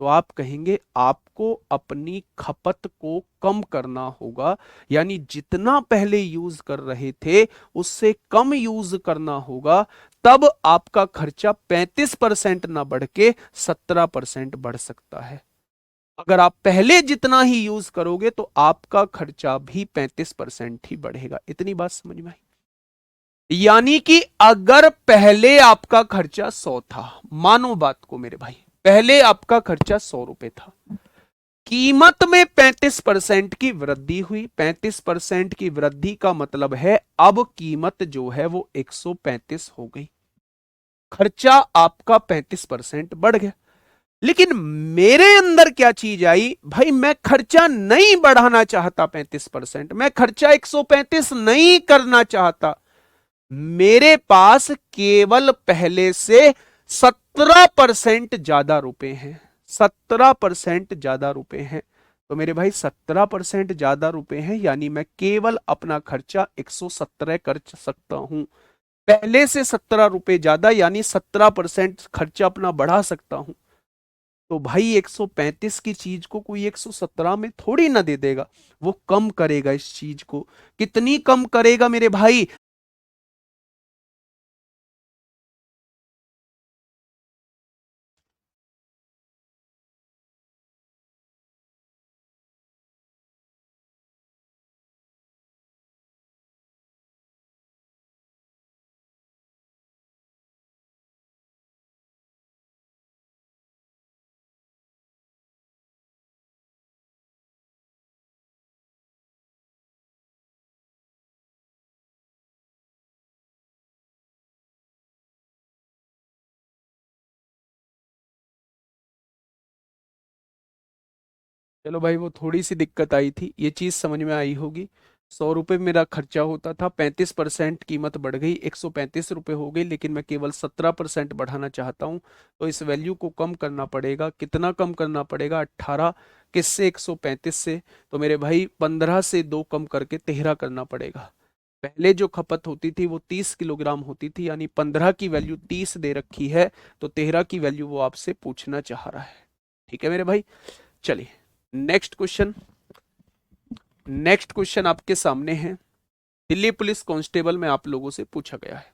[SPEAKER 1] तो आप कहेंगे आपको अपनी खपत को कम करना होगा, यानी जितना पहले यूज कर रहे थे उससे कम यूज करना होगा, तब आपका खर्चा 35% ना बढ़ के 17% बढ़ सकता है। अगर आप पहले जितना ही यूज करोगे तो आपका खर्चा भी 35% ही बढ़ेगा। इतनी बात समझ में आई? यानी कि अगर पहले आपका खर्चा 100 था, मानो बात को मेरे भाई, पहले आपका खर्चा 100 रुपए था, कीमत में 35% की वृद्धि हुई। 35% की वृद्धि का मतलब है अब कीमत जो है वो 135 हो गई। खर्चा आपका 35% बढ़ गया। लेकिन मेरे अंदर क्या चीज आई भाई, मैं खर्चा नहीं बढ़ाना चाहता 35%, मैं खर्चा 135 नहीं करना चाहता। मेरे पास केवल पहले से 17% ज्यादा रुपए हैं, 17% ज्यादा रुपए हैं। तो मेरे भाई 17% ज्यादा रुपए हैं, यानी मैं केवल अपना खर्चा 117 कर सकता हूं। पहले से 17 रुपए ज्यादा, यानी 17% खर्चा अपना बढ़ा सकता हूं। तो भाई 135 की चीज को कोई 117 में थोड़ी ना दे देगा, वो कम करेगा इस चीज को। कितनी कम करेगा मेरे भाई? चलो भाई, वो थोड़ी सी दिक्कत आई थी, ये चीज समझ में आई होगी। 100 रुपये मेरा खर्चा होता था, 35% कीमत बढ़ गई, 135 रुपये हो गई, लेकिन मैं केवल 17% बढ़ाना चाहता हूँ। तो इस वैल्यू को कम करना पड़ेगा। कितना कम करना पड़ेगा? 18 किससे? 135 से। तो मेरे भाई 15 से 2 कम करके 13 करना पड़ेगा। पहले जो खपत होती थी वो 30 किलोग्राम होती थी, यानी 15 की वैल्यू 30 दे रखी है, तो 13 की वैल्यू वो आपसे पूछना चाह रहा है। ठीक है मेरे भाई, चलिए नेक्स्ट क्वेश्चन। नेक्स्ट क्वेश्चन आपके सामने है, दिल्ली पुलिस कांस्टेबल में आप लोगों से पूछा गया है।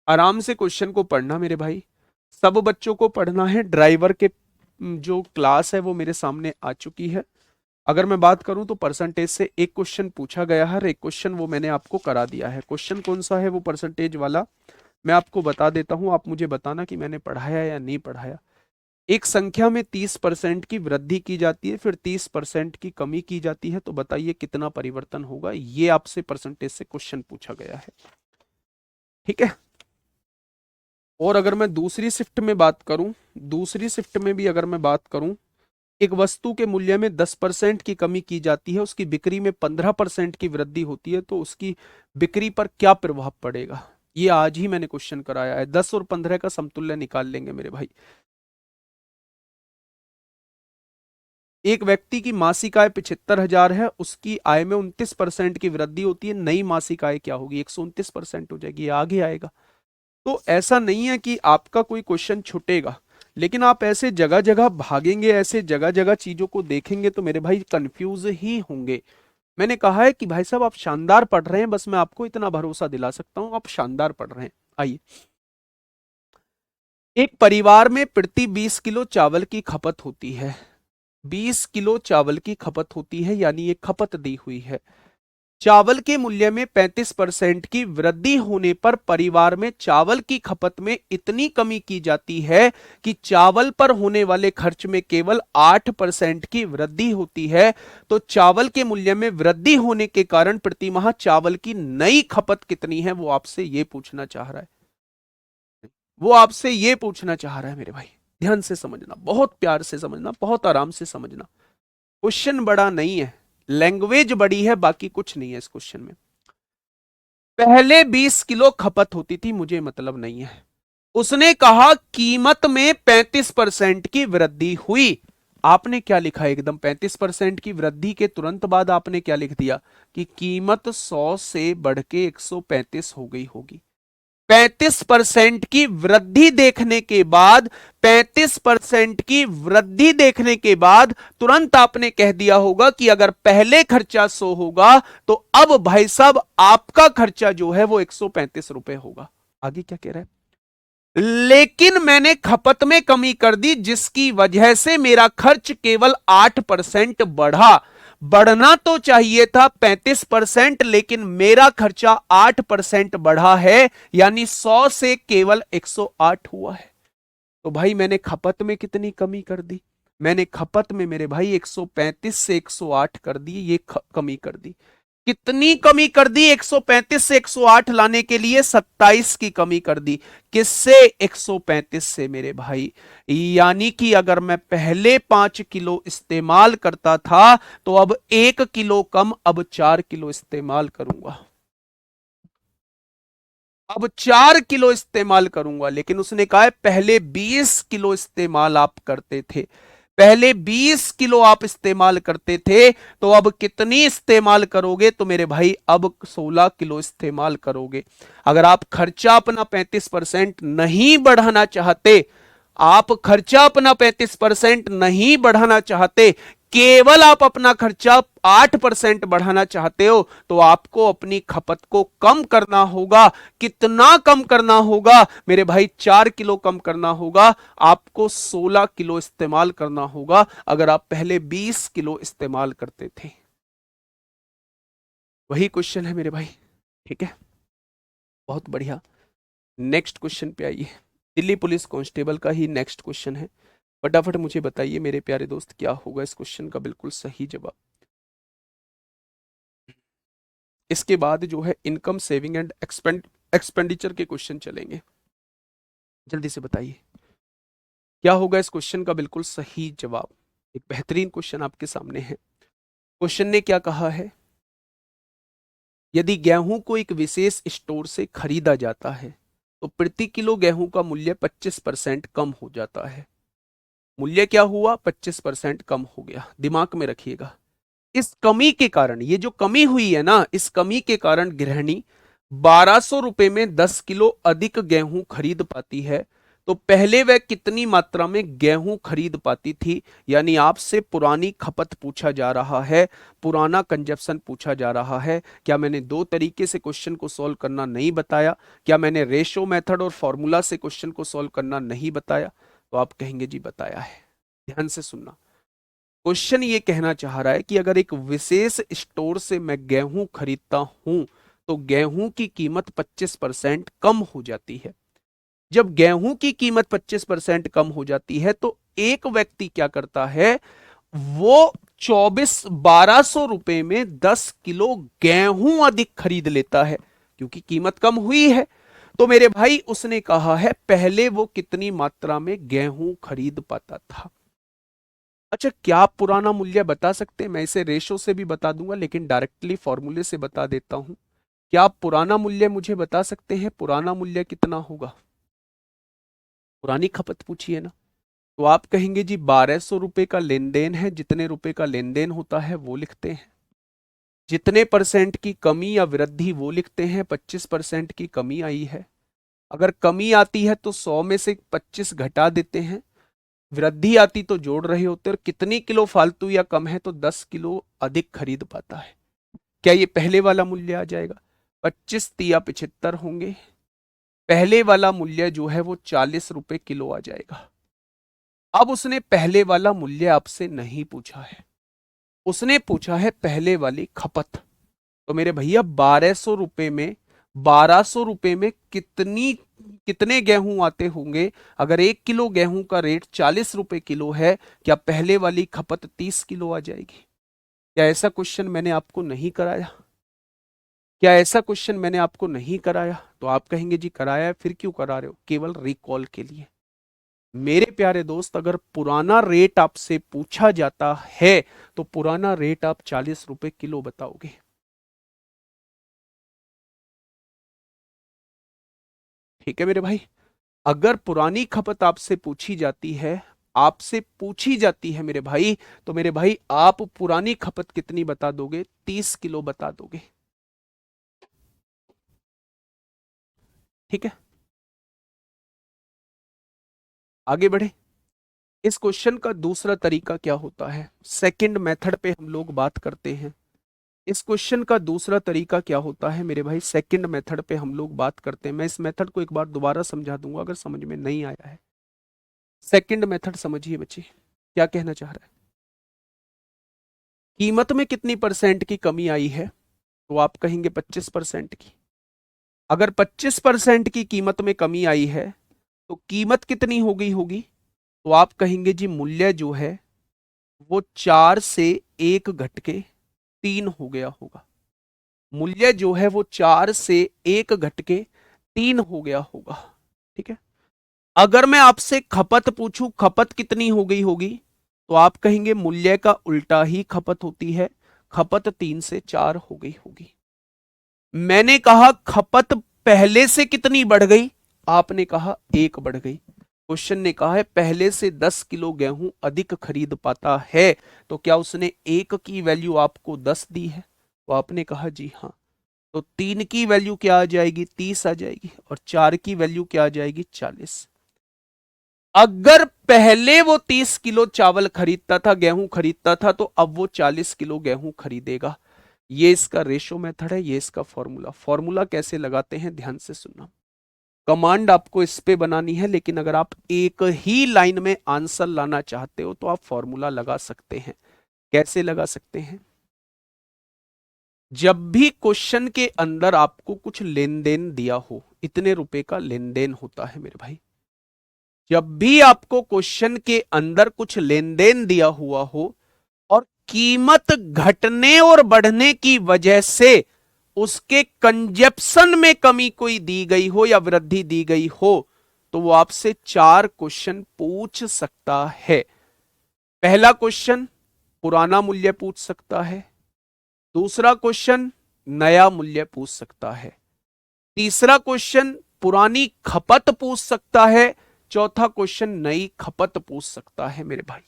[SPEAKER 1] आराम से क्वेश्चन को पढ़ना मेरे भाई, सब बच्चों को पढ़ना है। ड्राइवर के जो क्लास है वो मेरे सामने आ चुकी है। अगर मैं बात करूं तो परसेंटेज से एक क्वेश्चन पूछा गया है, एक क्वेश्चन वो मैंने आपको करा दिया है। क्वेश्चन कौन सा है वो परसेंटेज वाला, मैं आपको बता देता हूं, आप मुझे बताना कि मैंने पढ़ाया या नहीं पढ़ाया। एक संख्या में 30% की वृद्धि की जाती है, फिर 30% की कमी की जाती है, तो बताइए कितना परिवर्तन होगा। ये आपसे परसेंटेज से क्वेश्चन पूछा गया है। ठीक है। और अगर मैं दूसरी शिफ्ट में बात करूं, दूसरी शिफ्ट में भी अगर मैं बात करूं, एक वस्तु के मूल्य में 10% की कमी की जाती है, उसकी बिक्री में 15% की वृद्धि होती है, तो उसकी बिक्री पर क्या प्रभाव पड़ेगा? ये आज ही मैंने क्वेश्चन कराया है। 10 और 15 का समतुल्य निकाल लेंगे मेरे भाई। एक व्यक्ति की मासिक आय 75,000 है, उसकी आय में 29% की वृद्धि होती है, नई मासिक आय क्या होगी? 129% हो जाएगी। ये आगे आएगा। तो ऐसा नहीं है कि आपका कोई क्वेश्चन छूटेगा, लेकिन आप ऐसे जगह जगह भागेंगे, ऐसे जगह जगह चीजों को देखेंगे तो मेरे भाई कंफ्यूज ही होंगे। मैंने कहा है कि भाई साहब आप शानदार पढ़ रहे हैं, बस मैं आपको इतना भरोसा दिला सकता हूं, आप शानदार पढ़ रहे हैं। आइए, एक परिवार में प्रति 20 किलो चावल की खपत होती है। 20 किलो चावल की खपत होती है, यानी ये खपत दी हुई है। चावल के मूल्य में 35% की वृद्धि होने पर परिवार में चावल की खपत में इतनी कमी की जाती है कि चावल पर होने वाले खर्च में केवल 8% की वृद्धि होती है। तो चावल के मूल्य में वृद्धि होने के कारण प्रति माह चावल की नई खपत कितनी है, वो आपसे ये पूछना चाह रहा है। वो आपसे ये पूछना चाह रहा है मेरे भाई। ध्यान से समझना, बहुत प्यार से समझना, बहुत आराम से समझना। क्वेश्चन बड़ा नहीं है, लैंग्वेज बड़ी है, बाकी कुछ नहीं है इस क्वेश्चन में। पहले 20 किलो खपत होती थी, मुझे मतलब नहीं है। उसने कहा कीमत में 35% की वृद्धि हुई। आपने क्या लिखा? एकदम 35% की वृद्धि के तुरंत बाद आपने क्या लिख दिया कि कीमत 100 से बढ़ के 135 हो गई होगी। 35% की वृद्धि देखने के बाद, 35% की वृद्धि देखने के बाद तुरंत आपने कह दिया होगा कि अगर पहले खर्चा 100 होगा तो अब भाई साहब आपका खर्चा जो है वो 135 रुपए होगा। आगे क्या कह रहा है? लेकिन मैंने खपत में कमी कर दी, जिसकी वजह से मेरा खर्च केवल 8% बढ़ा। बढ़ना तो चाहिए था 35%, लेकिन मेरा खर्चा 8% बढ़ा है, यानी 100 से केवल 108 हुआ है। तो भाई मैंने खपत में कितनी कमी कर दी? मैंने खपत में मेरे भाई 135 से 108 कर दी, ये कमी कर दी। कितनी कमी कर दी? 135 से 108 लाने के लिए 27 की कमी कर दी। किससे? 135 से मेरे भाई। यानी कि अगर मैं पहले 5 किलो इस्तेमाल करता था तो अब 1 किलो कम, अब 4 किलो इस्तेमाल करूंगा। अब 4 किलो इस्तेमाल करूंगा। लेकिन उसने कहा है पहले 20 किलो इस्तेमाल आप करते थे, पहले 20 किलो आप इस्तेमाल करते थे, तो अब कितनी इस्तेमाल करोगे? तो मेरे भाई अब 16 किलो इस्तेमाल करोगे। अगर आप खर्चा अपना 35% नहीं बढ़ाना चाहते, आप खर्चा अपना 35% नहीं बढ़ाना चाहते, केवल आप अपना खर्चा 8% बढ़ाना चाहते हो, तो आपको अपनी खपत को कम करना होगा। कितना कम करना होगा मेरे भाई? 4 किलो कम करना होगा। आपको 16 किलो इस्तेमाल करना होगा, अगर आप पहले 20 किलो इस्तेमाल करते थे। वही क्वेश्चन है मेरे भाई। ठीक है, बहुत बढ़िया। नेक्स्ट क्वेश्चन पे आइए। दिल्ली पुलिस कांस्टेबल का ही नेक्स्ट क्वेश्चन है। फटाफट मुझे बताइए मेरे प्यारे दोस्त, क्या होगा इस क्वेश्चन का बिल्कुल सही जवाब। इसके बाद जो है इनकम, सेविंग एंड एक्सपेंडिचर के क्वेश्चन चलेंगे। जल्दी से बताइए क्या होगा इस क्वेश्चन का बिल्कुल सही जवाब। एक बेहतरीन क्वेश्चन आपके सामने है। क्वेश्चन ने क्या कहा है, यदि गेहूं को एक विशेष स्टोर से खरीदा जाता है तो प्रति किलो गेहूं का मूल्य 25% कम हो जाता है। मूल्य क्या हुआ, 25% कम हो गया। दिमाग में रखिएगा, इस कमी के कारण, ये जो कमी हुई है ना, इस कमी के कारण गृहिणी 1200 रुपए में 10 किलो अधिक गेहूं खरीद पाती है। तो पहले वह कितनी मात्रा में गेहूं खरीद पाती थी? यानी आपसे पुरानी खपत पूछा जा रहा है, पुराना कंजप्शन पूछा जा रहा है। क्या मैंने दो तरीके से क्वेश्चन को सॉल्व करना नहीं बताया? क्या मैंने रेशो मेथड और फॉर्मूला से क्वेश्चन को सॉल्व करना नहीं बताया? तो आप कहेंगे जी बताया है। ध्यान से सुनना, क्वेश्चन ये कहना चाह रहा है कि अगर एक विशेष स्टोर से मैं गेहूं खरीदता हूं तो गेहूं की कीमत 25% कम हो जाती है। जब गेहूं की कीमत 25% कम हो जाती है तो एक व्यक्ति क्या करता है, वो 1200 रुपए में 10 किलो गेहूं अधिक खरीद लेता है, क्योंकि कीमत कम हुई है। तो मेरे भाई उसने कहा है पहले वो कितनी मात्रा में गेहूं खरीद पाता था। अच्छा, क्या आप पुराना मूल्य बता सकते हैं? मैं इसे रेशो से भी बता दूंगा, लेकिन डायरेक्टली फॉर्मूले से बता देता हूं। क्या आप पुराना मूल्य मुझे बता सकते हैं? पुराना मूल्य कितना होगा? पुरानी खपत पूछी है ना, तो आप कहेंगे जी 1200 रुपए का लेन देन है, जितने रुपए का लेन देन होता है वो लिखते हैं, जितने परसेंट की कमी या वृद्धि वो लिखते हैं। 25% की कमी आई है, अगर कमी आती है तो 100 में से 25 घटा देते हैं, वृद्धि आती तो जोड़ रहे होते, और कितनी किलो फालतू या कम है तो 10 किलो अधिक खरीद पाता है। क्या ये पहले वाला मूल्य आ जाएगा? 25 तिया 75 होंगे, पहले वाला मूल्य जो है वो 40 रुपए किलो आ जाएगा। अब उसने पहले वाला मूल्य आपसे नहीं पूछा है, उसने पूछा है पहले वाली खपत। तो मेरे भैया 1200 रुपए में कितने गेहूं आते होंगे? अगर 1 किलो गेहूं का रेट 40 रुपए किलो है, क्या पहले वाली खपत 30 किलो आ जाएगी? क्या ऐसा क्वेश्चन मैंने आपको नहीं कराया? क्या ऐसा क्वेश्चन मैंने आपको नहीं कराया? तो आप कहेंगे जी कराया है, फिर क्यों करा रहे हो? केवल रिकॉल के लिए। मेरे प्यारे दोस्त, अगर पुराना रेट आपसे पूछा जाता है तो पुराना रेट आप 40 रुपए किलो बताओगे। ठीक है मेरे भाई, अगर पुरानी खपत आपसे पूछी जाती है मेरे भाई, तो मेरे भाई आप पुरानी खपत कितनी बता दोगे? 30 किलो बता दोगे। ठीक है, आगे बढ़े। इस क्वेश्चन का दूसरा तरीका क्या होता है? सेकंड मेथड पे हम लोग बात करते हैं। इस क्वेश्चन का दूसरा तरीका क्या होता है मेरे भाई? सेकंड मेथड पे हम लोग बात करते हैं। मैं इस मेथड को एक बार दोबारा समझा दूंगा अगर समझ में नहीं आया है। सेकंड मेथड समझिए बच्चे, क्या कहना चाह रहा है। कीमत में कितनी परसेंट की कमी आई है? तो आप कहेंगे 25% की। अगर 25% की कीमत में कमी आई है तो कीमत कितनी हो गई होगी? तो आप कहेंगे जी मूल्य जो है वो 4 से 1 घट के 3 हो गया होगा। मूल्य जो है वो 4 से 1 घट के 3 हो गया होगा। ठीक है, अगर मैं आपसे खपत पूछूं, खपत कितनी हो गई होगी? तो आप कहेंगे मूल्य का उल्टा ही खपत होती है, खपत 3 से 4 हो गई होगी। मैंने कहा खपत पहले से कितनी बढ़ गई? आपने कहा 1 बढ़ गई। क्वेश्चन ने कहा है पहले से 10 किलो गेहूं अधिक खरीद पाता है, तो क्या उसने 1 की वैल्यू आपको 10 दी है? तो आपने कहा जी हाँ। तो 3 की वैल्यू क्या आ जाएगी? 30 आ जाएगी, और 4 की वैल्यू क्या आ जाएगी? 40। अगर पहले वो 30 किलो चावल खरीदता था, गेहूं खरीदता था, तो अब वो 40 किलो गेहूं खरीदेगा। ये इसका रेशो मेथड है, ये इसका फॉर्मूला। फॉर्मूला कैसे लगाते हैं ध्यान से सुनना। कमांड आपको इस पे बनानी है, लेकिन अगर आप एक ही लाइन में आंसर लाना चाहते हो तो आप फॉर्मूला लगा सकते हैं। कैसे लगा सकते हैं? जब भी क्वेश्चन के अंदर आपको कुछ लेन देन दिया हो, इतने रुपए का लेन देन होता है मेरे भाई, जब भी आपको क्वेश्चन के अंदर कुछ लेन देन दिया हुआ हो और कीमत घटने और बढ़ने की वजह से उसके कंजप्शन में कमी कोई दी गई हो या वृद्धि दी गई हो, तो वो आपसे 4 क्वेश्चन पूछ सकता है। पहला क्वेश्चन पुराना मूल्य पूछ सकता है, दूसरा क्वेश्चन नया मूल्य पूछ सकता है, तीसरा क्वेश्चन पुरानी खपत पूछ सकता है, चौथा क्वेश्चन नई खपत पूछ सकता है मेरे भाई।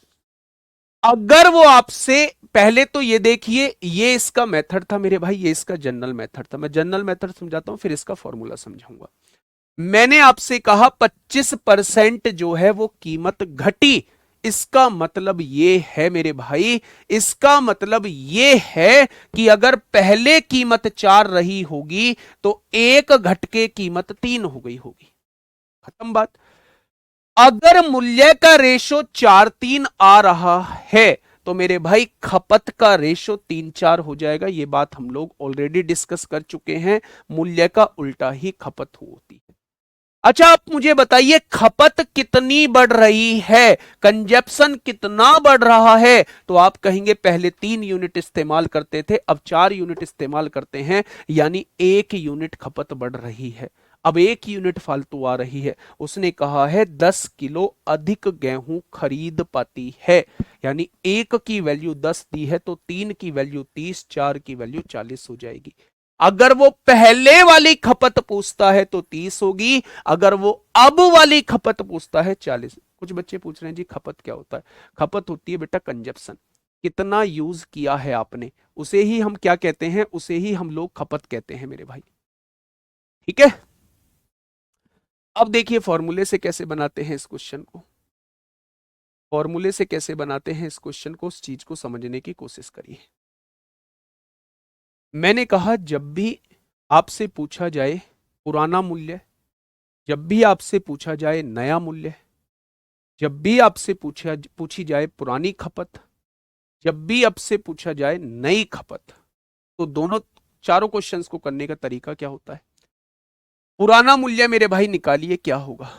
[SPEAKER 1] अगर वो आपसे, पहले तो ये देखिए, ये इसका मेथड था मेरे भाई, ये इसका जनरल मेथड था। मैं जनरल मेथड समझाता हूं, फिर इसका फॉर्मूला समझाऊंगा। मैंने आपसे कहा 25% जो है वो कीमत घटी, इसका मतलब ये है मेरे भाई, इसका मतलब ये है कि अगर पहले कीमत 4 रही होगी तो एक घट के कीमत 3 हो गई होगी। खत्म बात। अगर मूल्य का रेशो 4-3 आ रहा है तो मेरे भाई खपत का रेशो 3-4 हो जाएगा। ये बात हम लोग ऑलरेडी डिस्कस कर चुके हैं, मूल्य का उल्टा ही खपत होती है। अच्छा, आप मुझे बताइए खपत कितनी बढ़ रही है, कंजप्शन कितना बढ़ रहा है? तो आप कहेंगे पहले 3 यूनिट इस्तेमाल करते थे, अब 4 यूनिट इस्तेमाल करते हैं, यानी 1 यूनिट खपत बढ़ रही है। अब 1 यूनिट फालतू आ रही है। उसने कहा है 10 किलो अधिक गेहूं खरीद पाती है, यानी 1 की वैल्यू 10 दी है तो 3 की वैल्यू 30, 4 की वैल्यू 40 हो जाएगी। अगर वो पहले वाली खपत पूछता है तो 30 होगी, अगर वो अब वाली खपत पूछता है 40। कुछ बच्चे पूछ रहे हैं जी खपत क्या होता है? खपत होती है बेटा कंजप्शन, कितना यूज किया है आपने, उसे ही हम क्या कहते हैं, उसे ही हम लोग खपत कहते हैं मेरे भाई। ठीक है, अब देखिए फॉर्मूले से कैसे बनाते हैं इस क्वेश्चन को, फॉर्मूले से कैसे बनाते हैं इस क्वेश्चन को, उस चीज को समझने की कोशिश करिए। मैंने कहा जब भी आपसे पूछा जाए पुराना मूल्य, जब भी आपसे पूछा जाए नया मूल्य, जब भी आपसे पूछी जाए पुरानी खपत, जब भी आपसे पूछा जाए नई खपत, तो दोनों चारों क्वेश्चंस को करने का तरीका क्या होता है? पुराना मूल्य मेरे भाई निकालिए, क्या होगा?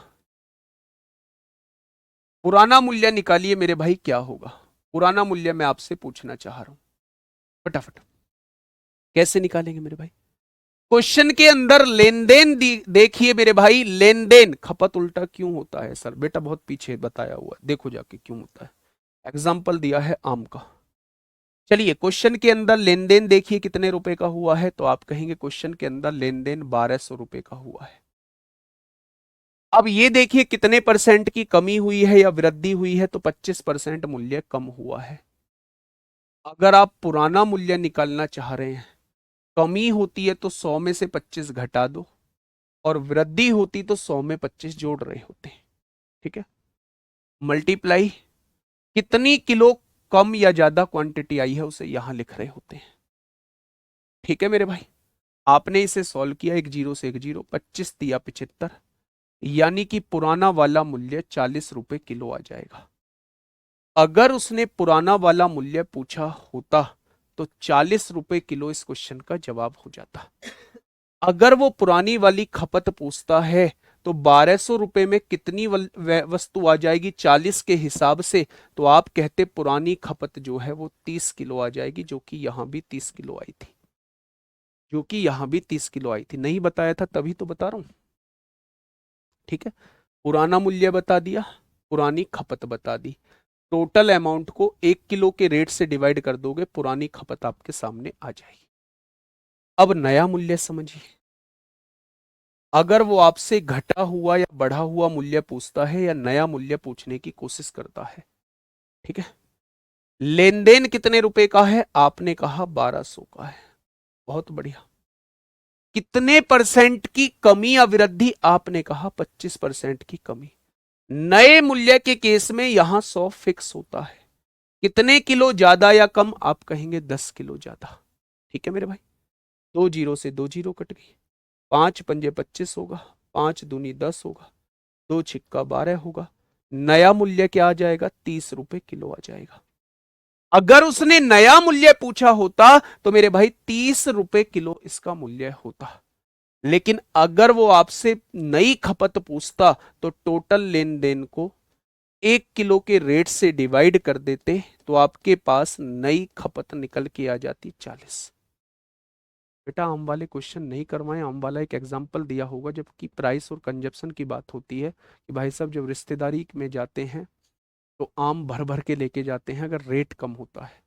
[SPEAKER 1] पुराना मूल्य निकालिए मेरे भाई, क्या होगा? पुराना मूल्य मैं आपसे पूछना चाह रहा हूं, फटाफट। कैसे निकालेंगे मेरे भाई? क्वेश्चन के अंदर लेन देन देखिए मेरे भाई, लेन देन। खपत उल्टा क्यों होता है सर? बेटा बहुत पीछे बताया हुआ है, देखो जाके क्यों होता है। एग्जाम्पल दिया है आम का। चलिए क्वेश्चन के अंदर लेन देन देखिए कितने रुपए का हुआ है, तो आप कहेंगे क्वेश्चन के अंदर लेन देन 1200 रुपए का हुआ है। अब ये देखिए कितने परसेंट की कमी हुई है या वृद्धि हुई है, तो 25% मूल्य कम हुआ है। अगर आप पुराना मूल्य निकालना चाह रहे हैं, कमी होती है तो 100 में से 25 घटा दो, और वृद्धि होती तो 100 में 25 जोड़ रहे होते हैं। ठीक है, मल्टीप्लाई, कितनी किलो कम या ज्यादा क्वांटिटी आई है उसे यहां लिख रहे होते हैं। ठीक है मेरे भाई, आपने इसे सॉल्व किया, एक जीरो से एक जीरो, 25 दिया 75, यानी कि पुराना वाला मूल्य 40 रुपए किलो आ जाएगा। अगर उसने पुराना वाला मूल्य पूछा होता तो 40 रुपए किलो इस क्वेश्चन का जवाब हो जाता। अगर वो पुरानी वाली खपत पूछता है तो 1200 रुपए में कितनी वस्तु आ जाएगी 40 के हिसाब से, तो आप कहते पुरानी खपत जो है वो 30 किलो आ जाएगी, जो कि यहां भी 30 किलो आई थी, जो कि यहां भी 30 किलो आई थी। नहीं बताया था तभी तो बता रहा हूं। ठीक है, पुराना मूल्य बता दिया, पुरानी खपत बता दी, टोटल अमाउंट को 1 किलो के रेट से डिवाइड कर दोगे, पुरानी खपत आपके सामने आ जाएगी। अब नया मूल्य समझिए। अगर वो आपसे घटा हुआ या बढ़ा हुआ मूल्य पूछता है या नया मूल्य पूछने की कोशिश करता है, ठीक है, लेन देन कितने रुपए का है? आपने कहा 1200 का है, बहुत बढ़िया। कितने परसेंट की कमी या वृद्धि? आपने कहा 25% की कमी। नए मूल्य के केस में यहां 100 फिक्स होता है। कितने किलो ज्यादा या कम? आप कहेंगे 10 किलो ज्यादा। ठीक है मेरे भाई, 2 जीरो से 2 जीरो कट गई, 5 पंजे 25 होगा, 5 दूनी 10 होगा, 2 छिक्का 12 होगा। नया मूल्य क्या आ जाएगा? 30 रुपए किलो आ जाएगा। अगर उसने नया मूल्य पूछा होता तो मेरे भाई 30 रुपए किलो इसका मूल्य होता। लेकिन अगर वो आपसे नई खपत पूछता तो टोटल लेन देन को 1 किलो के रेट से डिवाइड कर देते, तो आपके पास नई खपत निकल के आ जाती 40। बेटा आम वाले क्वेश्चन नहीं करवाएं, आम वाला एक एग्जाम्पल दिया होगा, जबकि प्राइस और कंजप्शन की बात होती है कि भाई साहब जब रिश्तेदारी में जाते हैं तो आम भर भर के लेके जाते हैं अगर रेट कम होता है।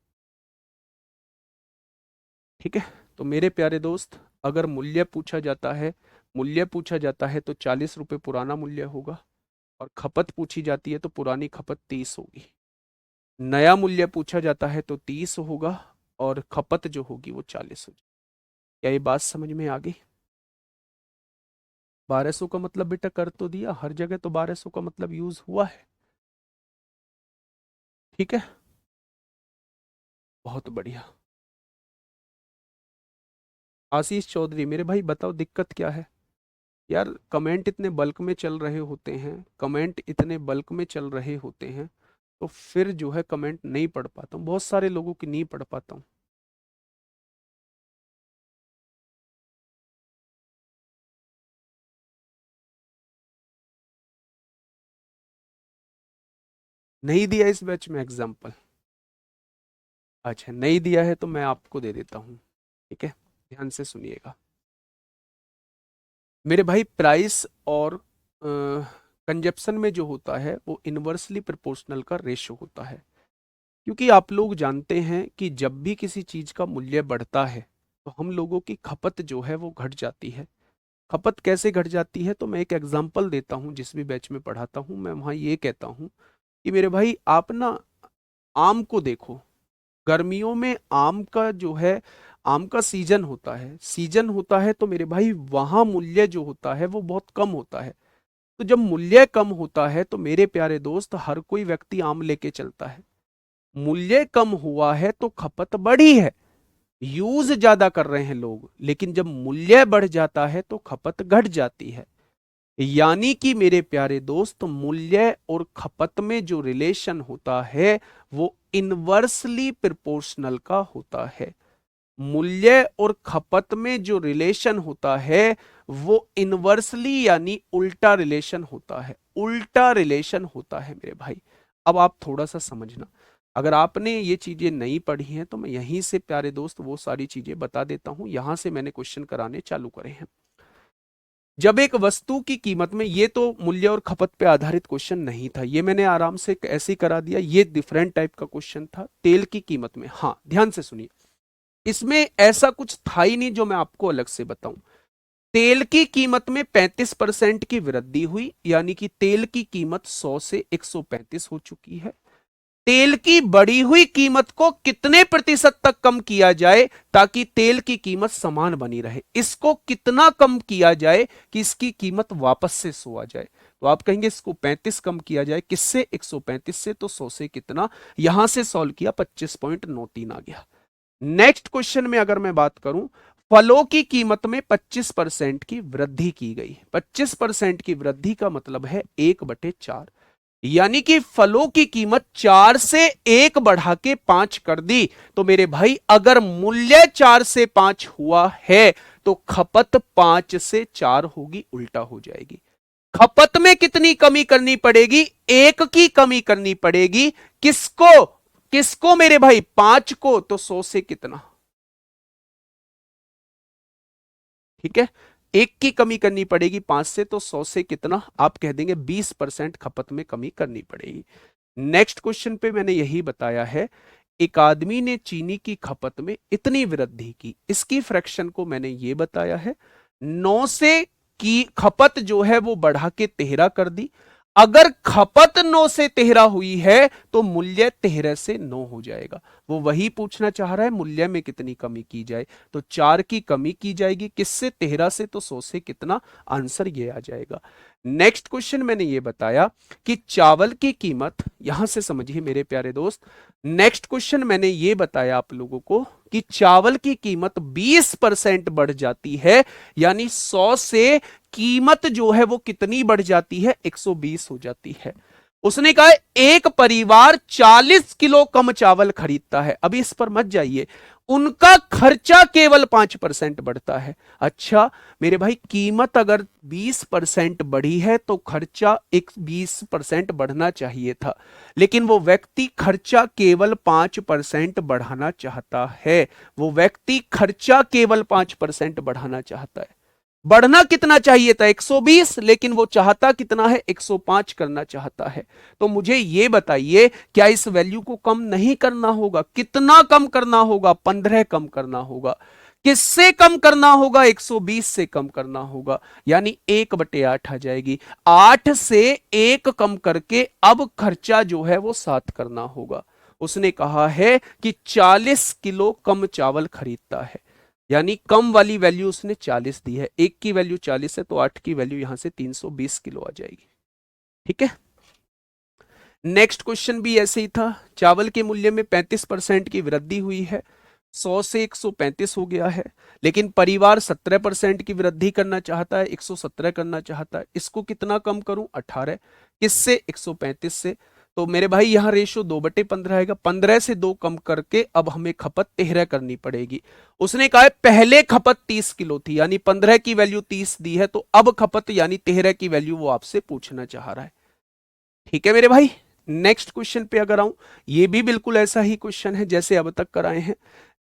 [SPEAKER 1] ठीक है, तो मेरे प्यारे दोस्त, अगर मूल्य पूछा जाता है तो 40 रुपये पुराना मूल्य होगा, और खपत पूछी जाती है तो पुरानी खपत 30 होगी। नया मूल्य पूछा जाता है तो 30 होगा, और खपत जो होगी वो 40 होगी। क्या ये बात समझ में आ गई? 1200 का मतलब बेटा कर तो दिया, हर जगह तो 1200 का मतलब यूज हुआ है। ठीक है, बहुत बढ़िया। आशीष चौधरी, मेरे भाई बताओ दिक्कत क्या है? यार कमेंट इतने बल्क में चल रहे होते हैं, कमेंट इतने बल्क में चल रहे होते हैं, तो फिर जो है कमेंट नहीं पढ़ पाता हूँ, बहुत सारे लोगों की नहीं पढ़ पाता हूँ। नहीं दिया इस बैच में एग्जाम्पल? अच्छा नहीं दिया है तो मैं आपको दे देता हूँ। ठीक है, ध्यान से सुनिएगा मेरे भाई। प्राइस और कंजप्शन में जो होता है वो इन्वर्सली प्रोपोर्शनल का रेशो होता है। क्योंकि आप लोग जानते हैं कि जब भी किसी चीज का मूल्य बढ़ता है तो हम लोगों की खपत जो है वो घट जाती है। खपत कैसे घट जाती है, तो मैं एक एग्जांपल देता हूं। जिस भी बैच में पढ़ाता हूं मैं वहां ये कहता हूं कि मेरे भाई आप ना आम को देखो। गर्मियों में आम का जो है, आम का सीजन होता है, सीजन होता है तो मेरे भाई वहां मूल्य जो होता है वो बहुत कम होता है। तो जब मूल्य कम होता है तो मेरे प्यारे दोस्त हर कोई व्यक्ति आम लेके चलता है। मूल्य कम हुआ है तो खपत बढ़ी है, यूज ज्यादा कर रहे हैं लोग, लेकिन जब मूल्य बढ़ जाता है तो खपत घट जाती है। यानी कि मेरे प्यारे दोस्त मूल्य और खपत में जो रिलेशन होता है वो इनवर्सली प्रोपोर्शनल का होता है। मूल्य और खपत में जो रिलेशन होता है वो इनवर्सली यानी उल्टा रिलेशन होता है, उल्टा रिलेशन होता है मेरे भाई। अब आप थोड़ा सा समझना, अगर आपने ये चीजें नहीं पढ़ी हैं तो मैं यहीं से प्यारे दोस्त वो सारी चीजें बता देता हूं, यहां से मैंने क्वेश्चन कराने चालू करे हैं। जब एक वस्तु की कीमत में, ये तो मूल्य और खपत पे आधारित क्वेश्चन नहीं था, ये मैंने आराम से ऐसे ही करा दिया, ये डिफरेंट टाइप का क्वेश्चन था तेल की कीमत में। हाँ ध्यान से सुनिए, इसमें ऐसा कुछ था ही नहीं जो मैं आपको अलग से बताऊं। तेल की कीमत में 35% की वृद्धि हुई, यानी कि तेल की कीमत 100 से 135 हो चुकी है। तेल की बढ़ी हुई कीमत को कितने प्रतिशत तक कम किया जाए ताकि तेल की कीमत समान बनी रहे, इसको कितना कम किया जाए कि इसकी कीमत वापस से 100 आ जाए? तो आप कहेंगे इसको 35 कम किया जाए, किससे? 135 से, तो 100 से कितना? यहां से सॉल्व किया, 25.93 आ गया। नेक्स्ट क्वेश्चन में अगर मैं बात करूं, फलों की कीमत में 25% की वृद्धि की गई। 25% की वृद्धि का मतलब है 1/4, यानी कि फलों की कीमत 4 से 1 बढ़ा के 5 कर दी। तो मेरे भाई अगर मूल्य 4 से 5 हुआ है तो खपत 5 से 4 होगी, उल्टा हो जाएगी। खपत में कितनी कमी करनी पड़ेगी? 1 की कमी करनी पड़ेगी। किसको किसको मेरे भाई? 5 को। तो 100 से कितना? ठीक है, 1 की कमी करनी पड़ेगी 5 से, तो 100 से कितना? आप कह देंगे 20% खपत में कमी करनी पड़ेगी। नेक्स्ट क्वेश्चन पे मैंने यही बताया है, एक आदमी ने चीनी की खपत में इतनी वृद्धि की, इसकी फ्रैक्शन को मैंने ये बताया है। 9 से की खपत जो है वो बढ़ा के 13 कर दी। अगर खपत 9 से 13 हुई है तो मूल्य 13 से 9 हो जाएगा। वो वही पूछना चाह रहा है मूल्य में कितनी कमी की जाए, तो 4 की कमी की जाएगी, किससे? 13 से, तो 100 से कितना? आंसर ये आ जाएगा। नेक्स्ट क्वेश्चन मैंने ये बताया कि चावल की कीमत, यहां से समझिए मेरे प्यारे दोस्त, नेक्स्ट क्वेश्चन मैंने ये बताया आप लोगों को कि चावल की कीमत 20% बढ़ जाती है, यानी 100 से कीमत जो है वो कितनी बढ़ जाती है? 120 हो जाती है। उसने कहा एक परिवार 40 किलो कम चावल खरीदता है। अभी इस पर मत जाइए, उनका खर्चा केवल 5% बढ़ता है। अच्छा मेरे भाई, कीमत अगर 20% बढ़ी है तो खर्चा एक 20% बढ़ना चाहिए था, लेकिन वो व्यक्ति खर्चा केवल 5% बढ़ाना चाहता है। वो व्यक्ति खर्चा केवल 5% बढ़ाना चाहता है। बढ़ना कितना चाहिए था 120, लेकिन वो चाहता कितना है 105 करना चाहता है। तो मुझे ये बताइए क्या इस वैल्यू को कम नहीं करना होगा? कितना कम करना होगा? 15 कम करना होगा। किससे कम करना होगा? 120 से कम करना होगा, यानी 1/8 आ जाएगी। 8 से 1 कम करके अब खर्चा जो है वो 7 करना होगा। उसने कहा है कि 40 किलो कम चावल खरीदता है, यानी कम वाली वैल्यू उसने 40 दी है। 1 की वैल्यू 40 है तो 8 की वैल्यू यहां से 320 किलो आ जाएगी। ठीक है। नेक्स्ट क्वेश्चन भी ऐसे ही था। चावल के मूल्य में 35% की वृद्धि हुई है, 100 से 135 हो गया है, लेकिन परिवार 17% की वृद्धि करना चाहता है, 117 करना चाहता है। इसको कितना कम करूं? 18। किससे? 135 से। तो मेरे भाई यहां रेशो 2/15 आएगा। 15 से 2 कम करके अब हमें खपत 13 करनी पड़ेगी। उसने कहा है पहले खपत 30 किलो थी, यानी 15 की वैल्यू 30 दी है, तो अब खपत यानी 13 की वैल्यू वो आपसे पूछना चाह रहा है। ठीक है मेरे भाई। नेक्स्ट क्वेश्चन पे अगर आऊं, ये भी बिल्कुल ऐसा ही क्वेश्चन है जैसे अब तक कराए हैं।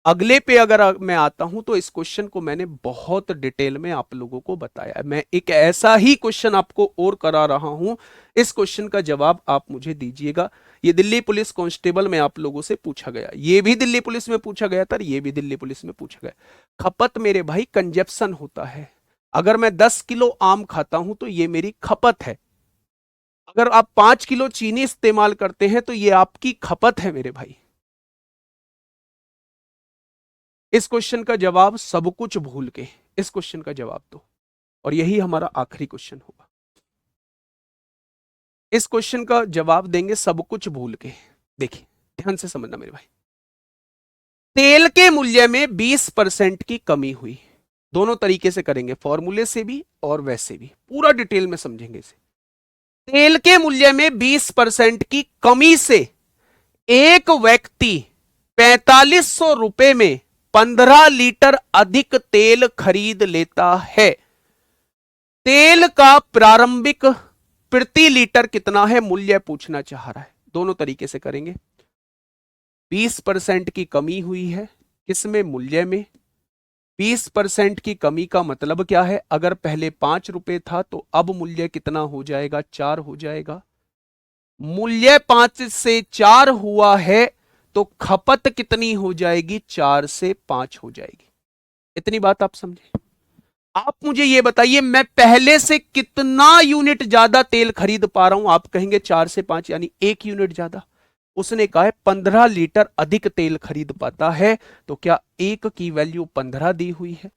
[SPEAKER 1] अगले पे अगर मैं आता हूं तो इस क्वेश्चन को मैंने बहुत डिटेल में आप लोगों को बताया है। मैं एक ऐसा ही क्वेश्चन आपको और करा रहा हूं, इस क्वेश्चन का जवाब आप मुझे दीजिएगा। ये दिल्ली पुलिस कांस्टेबल में आप लोगों से पूछा गया, ये भी दिल्ली पुलिस में पूछा गया था, ये भी दिल्ली पुलिस में पूछा गया। खपत मेरे भाई कंजप्शन होता है। अगर मैं 10 किलो आम खाता हूं तो ये मेरी खपत है। अगर आप 5 किलो चीनी इस्तेमाल करते हैं तो ये आपकी खपत है मेरे भाई। इस क्वेश्चन का जवाब सब कुछ भूल के, इस क्वेश्चन का जवाब दो, और यही हमारा आखिरी क्वेश्चन होगा। इस क्वेश्चन का जवाब देंगे सब कुछ भूल के। देखिए ध्यान से समझना मेरे भाई। तेल के मूल्य में 20% की कमी हुई। दोनों तरीके से करेंगे, फॉर्मूले से भी और वैसे भी, पूरा डिटेल में समझेंगे इसे। तेल के मूल्य में 20% की कमी से एक व्यक्ति 4500 रुपए में 15 लीटर अधिक तेल खरीद लेता है। तेल का प्रारंभिक प्रति लीटर कितना है मूल्य पूछना चाह रहा है। दोनों तरीके से करेंगे। 20% की कमी हुई है, किसमें? मूल्य में। 20% की कमी का मतलब क्या है? अगर पहले 5 रुपए था तो अब मूल्य कितना हो जाएगा? 4 हो जाएगा। मूल्य 5 से 4 हुआ है तो खपत कितनी हो जाएगी? 4 से 5 हो जाएगी। इतनी बात आप समझे? आप मुझे ये बताइए मैं पहले से कितना यूनिट ज्यादा तेल खरीद पा रहा हूं? आप कहेंगे 4 से 5, यानी 1 यूनिट ज्यादा। उसने कहा है 15 लीटर अधिक तेल खरीद पाता है, तो क्या 1 की वैल्यू 15 दी हुई है?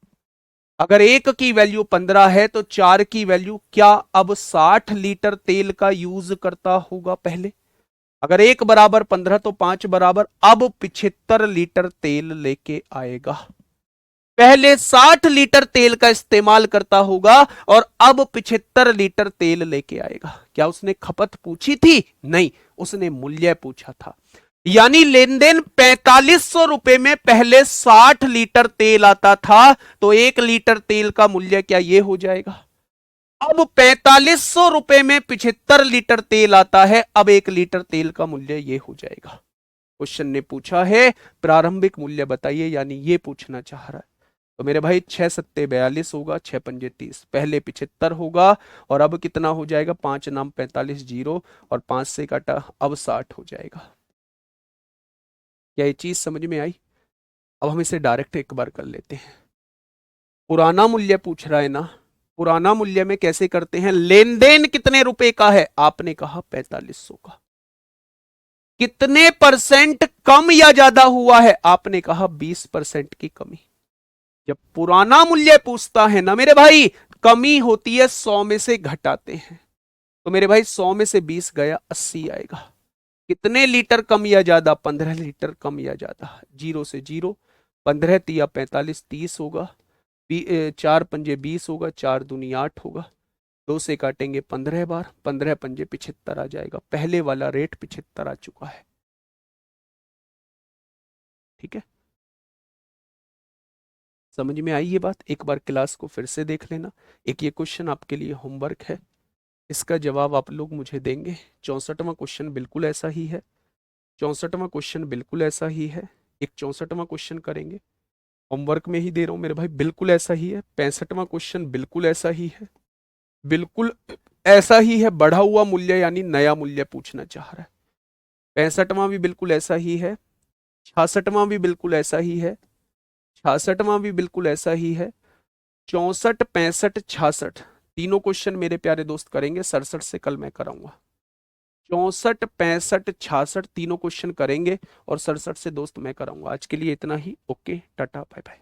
[SPEAKER 1] अगर 1 की वैल्यू 15 है तो 4 की वैल्यू क्या अब 60 लीटर तेल का यूज करता होगा पहले? अगर 1 बराबर 15 तो 5 बराबर अब 75 लीटर तेल लेके आएगा। पहले 60 लीटर तेल का इस्तेमाल करता होगा और अब 75 लीटर तेल लेके आएगा। क्या उसने खपत पूछी थी? नहीं, उसने मूल्य पूछा था। यानी लेन देन 4500 रुपए में पहले 60 लीटर तेल आता था, तो 1 लीटर तेल का मूल्य क्या ये हो जाएगा? अब 4500 रुपए में 75 लीटर तेल आता है, अब 1 लीटर तेल का मूल्य ये हो जाएगा। क्वेश्चन ने पूछा है प्रारंभिक मूल्य बताइए, यानी ये पूछना चाह रहा है। तो मेरे भाई 6 सत्ते 42 होगा, 6 पंजे 30, पहले 75 होगा और अब कितना हो जाएगा? 5 नाम 45 जीरो, और 5 से काटा अब 60 हो जाएगा। क्या ये चीज समझ में आई? अब हम इसे डायरेक्ट एक बार कर लेते हैं। पुराना मूल्य पूछ रहा है ना, पुराना मूल्य में कैसे करते हैं? लेन देन कितने रुपए का है? आपने कहा 4500 का। कितने परसेंट कम या ज्यादा हुआ है? आपने कहा 20% की कमी। जब पुराना मूल्य पूछता है ना मेरे भाई, कमी होती है 100 में से घटाते हैं। तो मेरे भाई 100 में से 20 गया, 80 आएगा। कितने लीटर कम या ज्यादा? 15 लीटर कम या ज्यादा। जीरो से जीरो, 15 तिया 45, 30 होगा। 4 पंजे 20 होगा, 4 दूनी 8 होगा। 2 से काटेंगे 15 बार, 15 पंजे 75 आ जाएगा। पहले वाला रेट 75 आ चुका है। ठीक है, समझ में आई ये बात? एक बार क्लास को फिर से देख लेना। एक ये क्वेश्चन आपके लिए होमवर्क है, इसका जवाब आप लोग मुझे देंगे। 64वां क्वेश्चन बिल्कुल ऐसा ही है, 64वां क्वेश्चन बिल्कुल ऐसा ही है। एक 64वां क्वेश्चन करेंगे होमवर्क में ही दे रहा हूँ मेरे भाई, बिल्कुल ऐसा ही है। 65वां क्वेश्चन बिल्कुल ऐसा ही है, बिल्कुल ऐसा ही है। बढ़ा हुआ मूल्य यानी नया मूल्य पूछना चाह रहा है। 65वां भी बिल्कुल ऐसा ही है, 66वां भी बिल्कुल ऐसा ही है, 66वां भी बिल्कुल ऐसा ही है, 64, 65, 66 तीनों क्वेश्चन मेरे प्यारे दोस्त करेंगे। 67 से कल मैं कराऊंगा। 64, 65, 66 तीनों क्वेश्चन करेंगे और 67 से दोस्त मैं कराऊंगा। आज के लिए इतना ही। Okay, ta ta, bye bye.